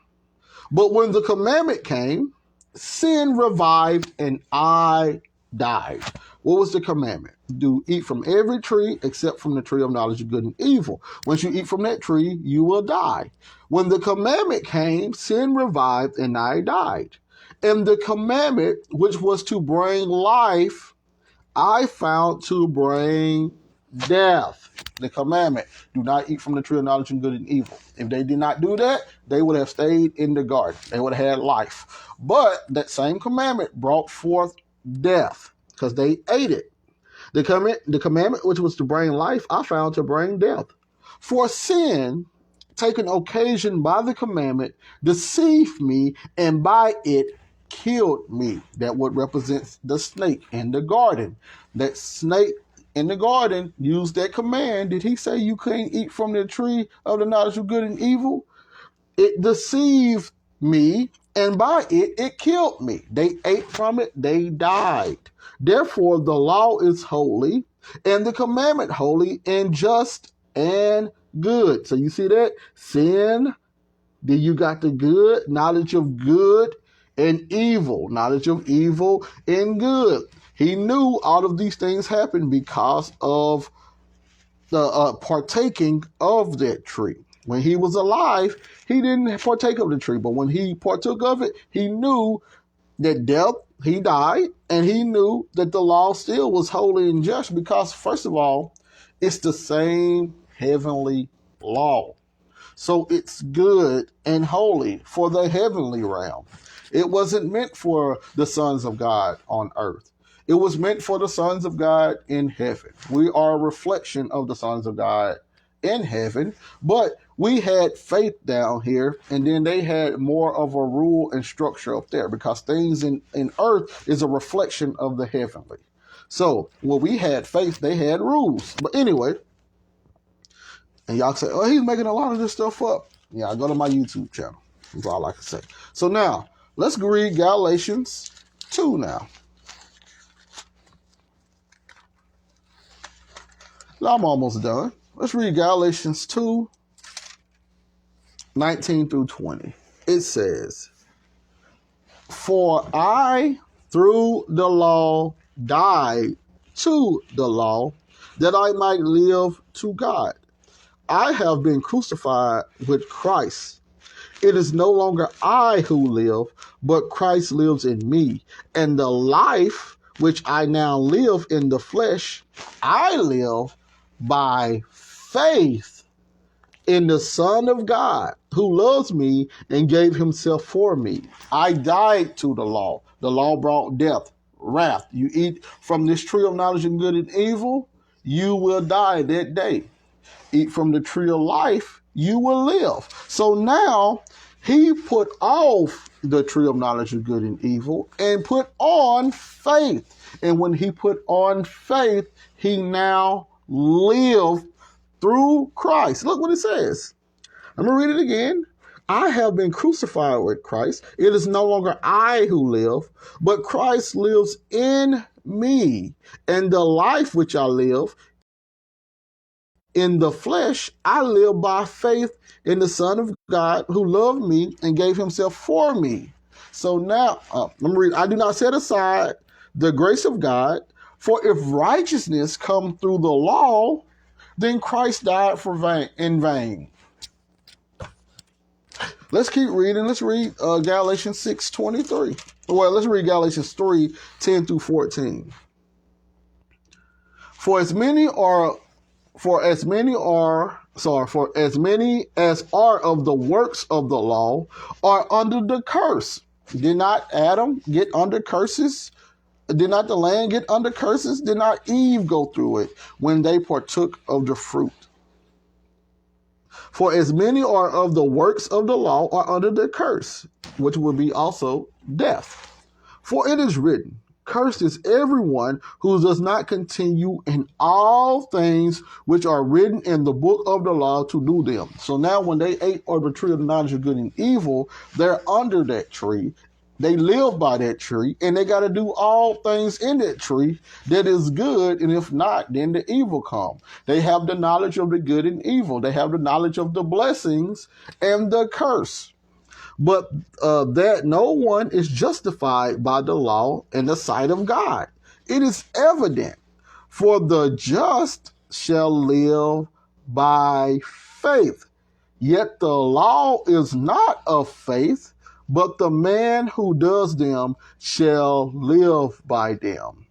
But when the commandment came, sin revived and I died. What was the commandment? Do eat from every tree except from the tree of knowledge of good and evil. Once you eat from that tree, you will die. When the commandment came, sin revived and I died. And the commandment, which was to bring life, I found to bring death. The commandment, do not eat from the tree of knowledge of good and evil. If they did not do that, they would have stayed in the garden. They would have had life. But that same commandment brought forth death because they ate it. The commandment, which was to bring life, I found to bring death. For sin, taken occasion by the commandment, deceived me, and by it killed me. That would represent the snake in the garden. That snake in the garden used that command. Did he say you couldn't eat from the tree of the knowledge of good and evil? It deceived me, and by it killed me. They ate from it, they died. Therefore, the law is holy, and the commandment holy, and just, and good. So you see that? Sin, then you got the good, knowledge of good, and evil. Knowledge of evil and good. He knew all of these things happened because of the partaking of that tree. When he was alive, he didn't partake of the tree. But when he partook of it, he knew that death, he died, and he knew that the law still was holy and just because, first of all, it's the same heavenly law. So it's good and holy for the heavenly realm. It wasn't meant for the sons of God on earth. It was meant for the sons of God in heaven. We are a reflection of the sons of God in heaven, but we had faith down here, and then they had more of a rule and structure up there because things in earth is a reflection of the heavenly. So when we had faith, they had rules. But anyway, and y'all say, oh, he's making a lot of this stuff up. Yeah, go to my YouTube channel. That's all I can say. So now, let's read Galatians 2 now. I'm almost done. Let's read Galatians 2, 19 through 20. It says, for I, through the law, died to the law, that I might live to God. I have been crucified with Christ. It is no longer I who live, but Christ lives in me. And the life which I now live in the flesh, I live by faith in the Son of God, who loves me and gave himself for me. I died to the law. The law brought death, wrath. You eat from this tree of knowledge of good and evil, you will die that day. Eat from the tree of life, you will live. So now he put off the tree of knowledge of good and evil and put on faith. And when he put on faith, he now lived through Christ. Look what it says. I'm going to read it again. I have been crucified with Christ. It is no longer I who live, but Christ lives in me. And the life which I live in the flesh, I live by faith in the Son of God who loved me and gave himself for me. So now, let me read. I do not set aside the grace of God, for if righteousness come through the law, then Christ died in vain. Let's keep reading. Let's read Galatians 6:23. Well, let's read Galatians 3:10 through 14. For as many as are of the works of the law are under the curse. Did not Adam get under curses? Did not the land get under curses? Did not Eve go through it when they partook of the fruit? For as many are of the works of the law are under the curse, which will be also death. For it is written, cursed is everyone who does not continue in all things which are written in the book of the law to do them. So now when they ate of the tree of the knowledge of good and evil, they're under that tree. They live by that tree, and they got to do all things in that tree that is good, and if not, then the evil come. They have the knowledge of the good and evil. They have the knowledge of the blessings and the curse. But that no one is justified by the law in the sight of God. It is evident, for the just shall live by faith. Yet the law is not of faith, but the man who does them shall live by them.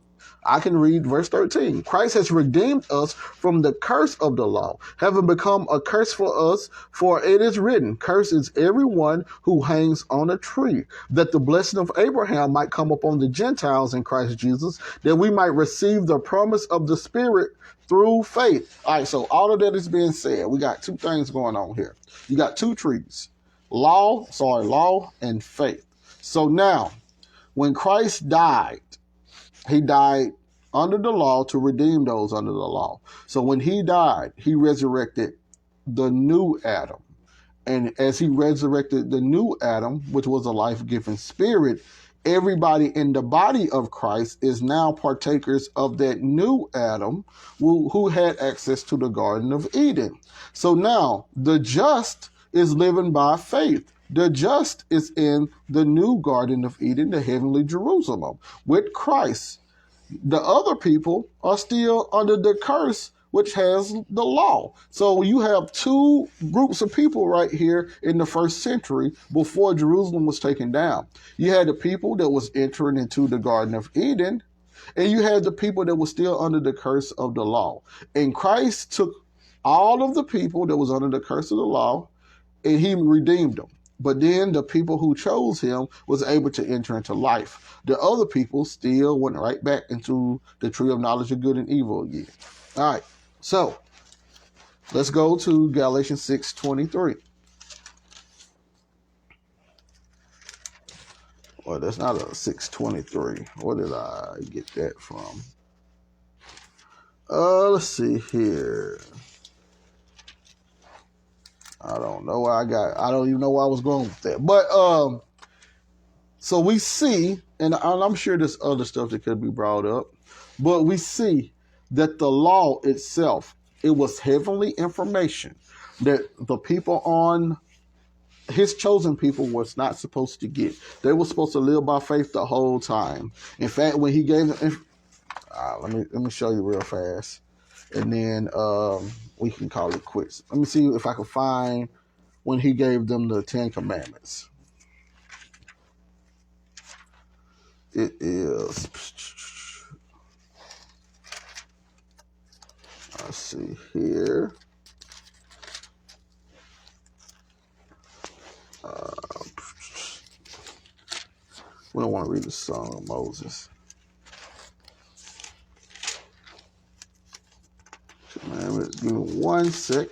I can read verse 13. Christ has redeemed us from the curse of the law, having become a curse for us, for it is written, cursed is everyone who hangs on a tree, that the blessing of Abraham might come upon the Gentiles in Christ Jesus, that we might receive the promise of the Spirit through faith. All right, so all of that is being said. We got two things going on here. You got two trees. Law and faith. So now, when Christ died, he died under the law to redeem those under the law. So when he died, he resurrected the new Adam. And as he resurrected the new Adam, which was a life-giving spirit, everybody in the body of Christ is now partakers of that new Adam who had access to the Garden of Eden. So now the just is living by faith. The just is in the new Garden of Eden, the heavenly Jerusalem, with Christ. The other people are still under the curse, which has the law. So you have two groups of people right here in the first century before Jerusalem was taken down. You had the people that was entering into the Garden of Eden, and you had the people that were still under the curse of the law. And Christ took all of the people that was under the curse of the law, and he redeemed them. But then the people who chose him was able to enter into life. The other people still went right back into the tree of knowledge of good and evil again. All right, so let's go to Galatians 6:23. Well, that's not a 6:23. Where did I get that from? Let's see here. I don't know where I don't even know where I was going with that. But so we see, and I'm sure there's other stuff that could be brought up, but we see that the law itself, it was heavenly information that the people on his chosen people was not supposed to get. They were supposed to live by faith the whole time. In fact, when he gave them, let me show you real fast, and then we can call it quits. Let me see if I can find when he gave them the 10 Commandments. It is, let's see here. We don't want to read the Song of Moses. Give me 1 sec.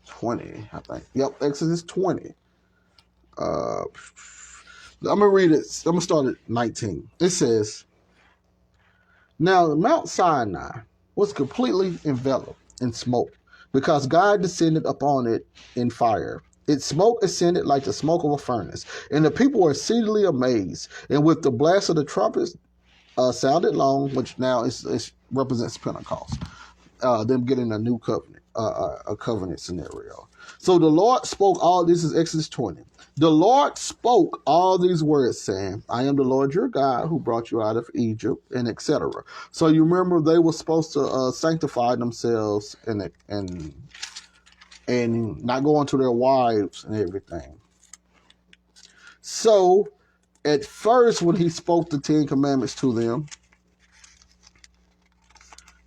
20, I think. Yep, Exodus 20. I'm going to read it. I'm going to start at 19. It says, now Mount Sinai was completely enveloped in smoke because God descended upon it in fire. Its smoke ascended like the smoke of a furnace, and the people were exceedingly amazed. And with the blast of the trumpets sounded long, which now represents Pentecost. them getting a new covenant, a covenant scenario. So the Lord spoke all, this is Exodus 20. The Lord spoke all these words saying, I am the Lord your God who brought you out of Egypt, and etc. So you remember they were supposed to sanctify themselves and not go into their wives and everything. So at first when he spoke the 10 commandments to them,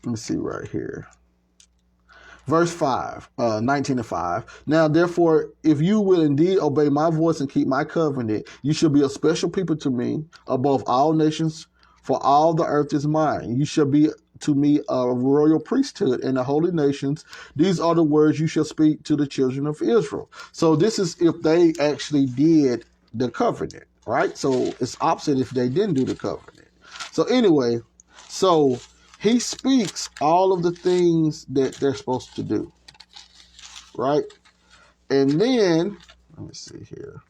let me see right here. Verse 5, 19 and 5. Now, therefore, if you will indeed obey my voice and keep my covenant, you shall be a special people to me above all nations, for all the earth is mine. You shall be to me a royal priesthood and the holy nations. These are the words you shall speak to the children of Israel. So this is if they actually did the covenant, right? So it's opposite if they didn't do the covenant. So anyway, so he speaks all of the things that they're supposed to do, right? And then, let me see here.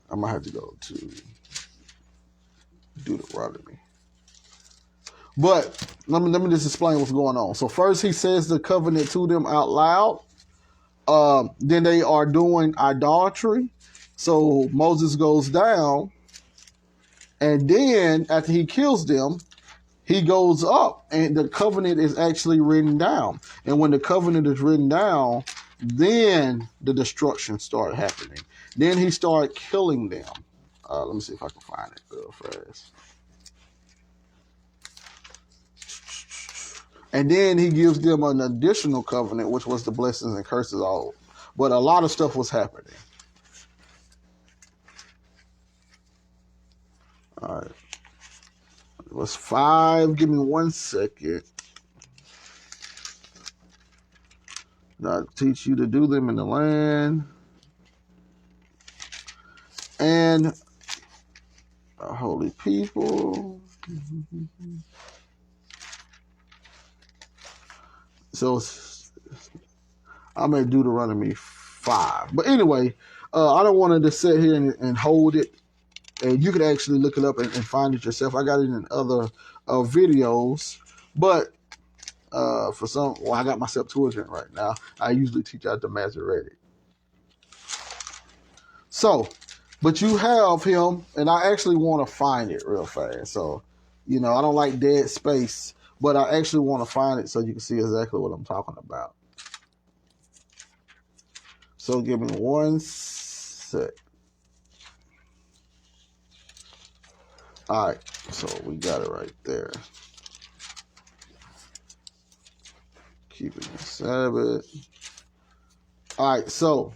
I might have to go to Deuteronomy. But let me just explain what's going on. So first he says the covenant to them out loud. Then they are doing idolatry. So Moses goes down. And then after he kills them, he goes up and the covenant is actually written down. And when the covenant is written down, then the destruction started happening. Then he started killing them. Let me see if I can find it real fast. And then he gives them an additional covenant, which was the blessings and curses all. But a lot of stuff was happening. All right. It was 5. Give me 1 second. I'll teach you to do them in the land. And a holy people. So I'm at Deuteronomy 5. But anyway, I don't want to just sit here and hold it. And you could actually look it up and find it yourself. I got it in other videos. But for some, well, I got my Septuagint right now. I usually teach out the Masoretic. So, but you have him, and I actually want to find it real fast. So, I don't like dead space, but I actually want to find it so you can see exactly what I'm talking about. So give me 1 sec. All right, so we got it right there. Keeping the Sabbath. All right, so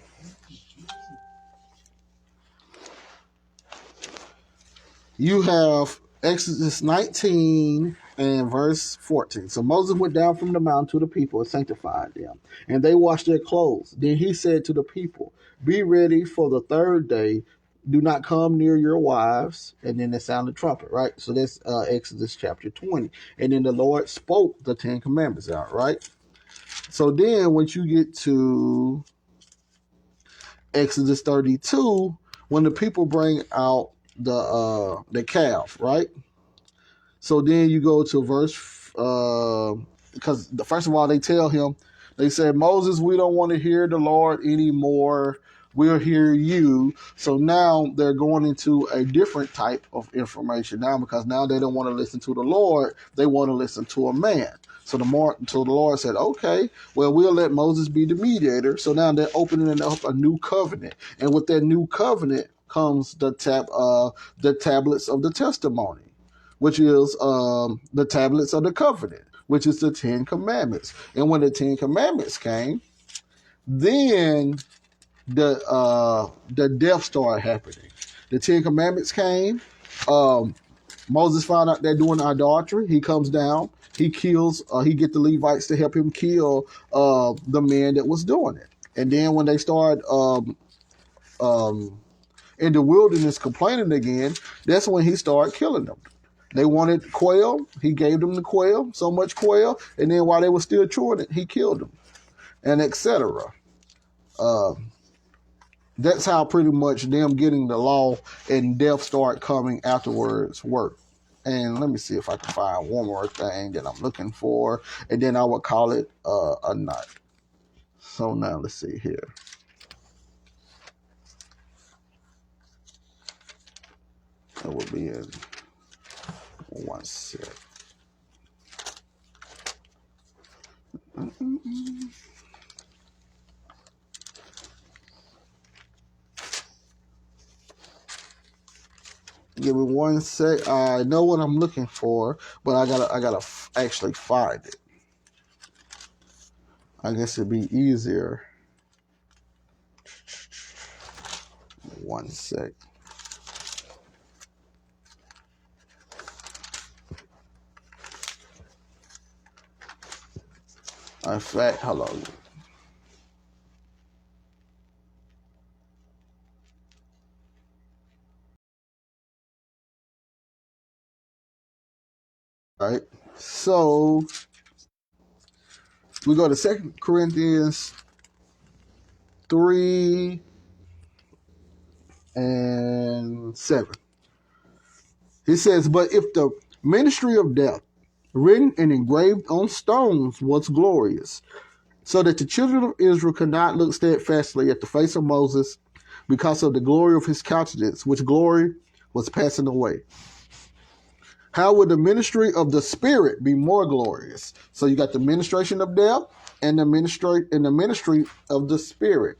you have Exodus 19 and verse 14. So Moses went down from the mountain to the people and sanctified them, and they washed their clothes. Then he said to the people, be ready for the 3rd day. Do not come near your wives. And then they sounded the trumpet, right? So that's Exodus chapter 20. And then the Lord spoke the 10 commandments out, right? So then once you get to Exodus 32, when the people bring out the calf, right? So then you go to verse, because first of all, they tell him, they said, Moses, we don't want to hear the Lord anymore. We'll hear you. So now they're going into a different type of information now, because now they don't want to listen to the Lord. They want to listen to a man. So the Lord said, okay, well, we'll let Moses be the mediator. So now they're opening up a new covenant. And with that new covenant comes the tablets of the testimony, which is the tablets of the covenant, which is the 10 commandments. And when the 10 commandments came, then the death started happening. The 10 commandments came. Moses found out they're doing idolatry. He comes down. He kills. He get the Levites to help him kill the man that was doing it. And then when they started in the wilderness complaining again, that's when he started killing them. They wanted quail. He gave them the quail, so much quail. And then while they were still chewing it, he killed them, and etc. That's how pretty much them getting the law and death start coming afterwards work. And let me see if I can find one more thing that I'm looking for, and then I would call it a knot. So now let's see here. That would be in 1 sec. Give me 1 sec. I know what I'm looking for, but I gotta actually find it. I guess it'd be easier. 1 sec. In fact, hold on. All right. So we go to 2 Corinthians 3 and 7. He says, but if the ministry of death, written and engraved on stones, was glorious, so that the children of Israel could not look steadfastly at the face of Moses because of the glory of his countenance, which glory was passing away, how would the ministry of the Spirit be more glorious? So you got the ministration of death and the ministry of the Spirit.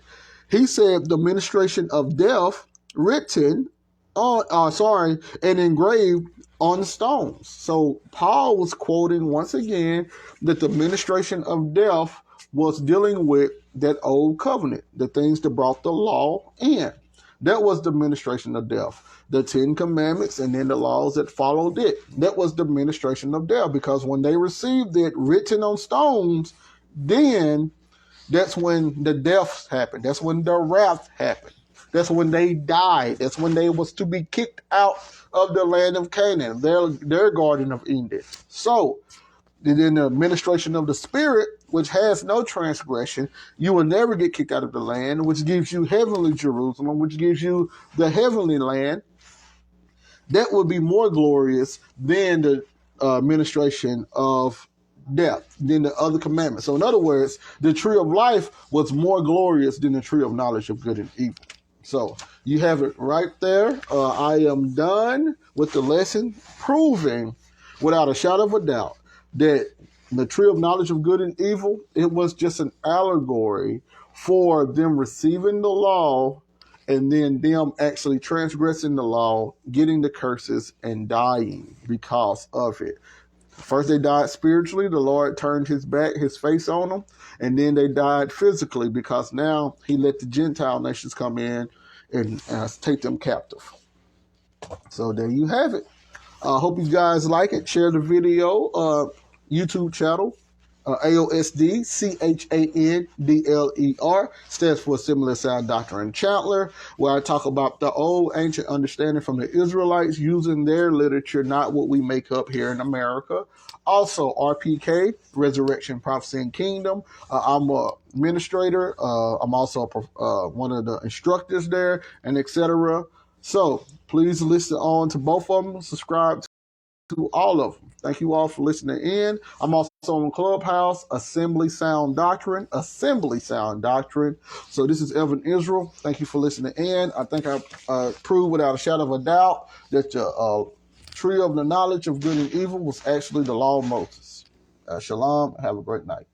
He said the ministration of death written on, and engraved on stones. So Paul was quoting once again that the ministration of death was dealing with that old covenant, the things that brought the law in. That was the ministration of death. The 10 Commandments and then the laws that followed it. That was the ministration of death, because when they received it written on stones, then that's when the deaths happened. That's when the wrath happened. That's when they died. That's when they was to be kicked out of the land of Canaan, their garden of Eden. So, in the administration of the Spirit, which has no transgression, you will never get kicked out of the land, which gives you heavenly Jerusalem, which gives you the heavenly land. That would be more glorious than the administration of death, than the other commandments. So in other words, the tree of life was more glorious than the tree of knowledge of good and evil. So you have it right there. I am done with the lesson, proving without a shadow of a doubt that the tree of knowledge of good and evil, it was just an allegory for them receiving the law and then them actually transgressing the law, getting the curses, and dying because of it. First they died spiritually. The Lord turned his face on them. And then they died physically because now he let the Gentile nations come in and take them captive. So there you have it. I hope you guys like it. Share the video. YouTube channel. AOSD-Chandler stands for Assembly of Sound Doctrine Chandler, where I talk about the old ancient understanding from the Israelites using their literature, not what we make up here in America. Also, RPK-Resurrection, Prophecy and Kingdom. I'm a administrator. I'm also one of the instructors there, and etc. So please listen on to both of them. Subscribe to all of them. Thank you all for listening in. I'm also on Clubhouse, Assembly Sound Doctrine. So this is Evan Israel. Thank you for listening in. I think I proved without a shadow of a doubt that the tree of the knowledge of good and evil was actually the law of Moses. Shalom. Have a great night.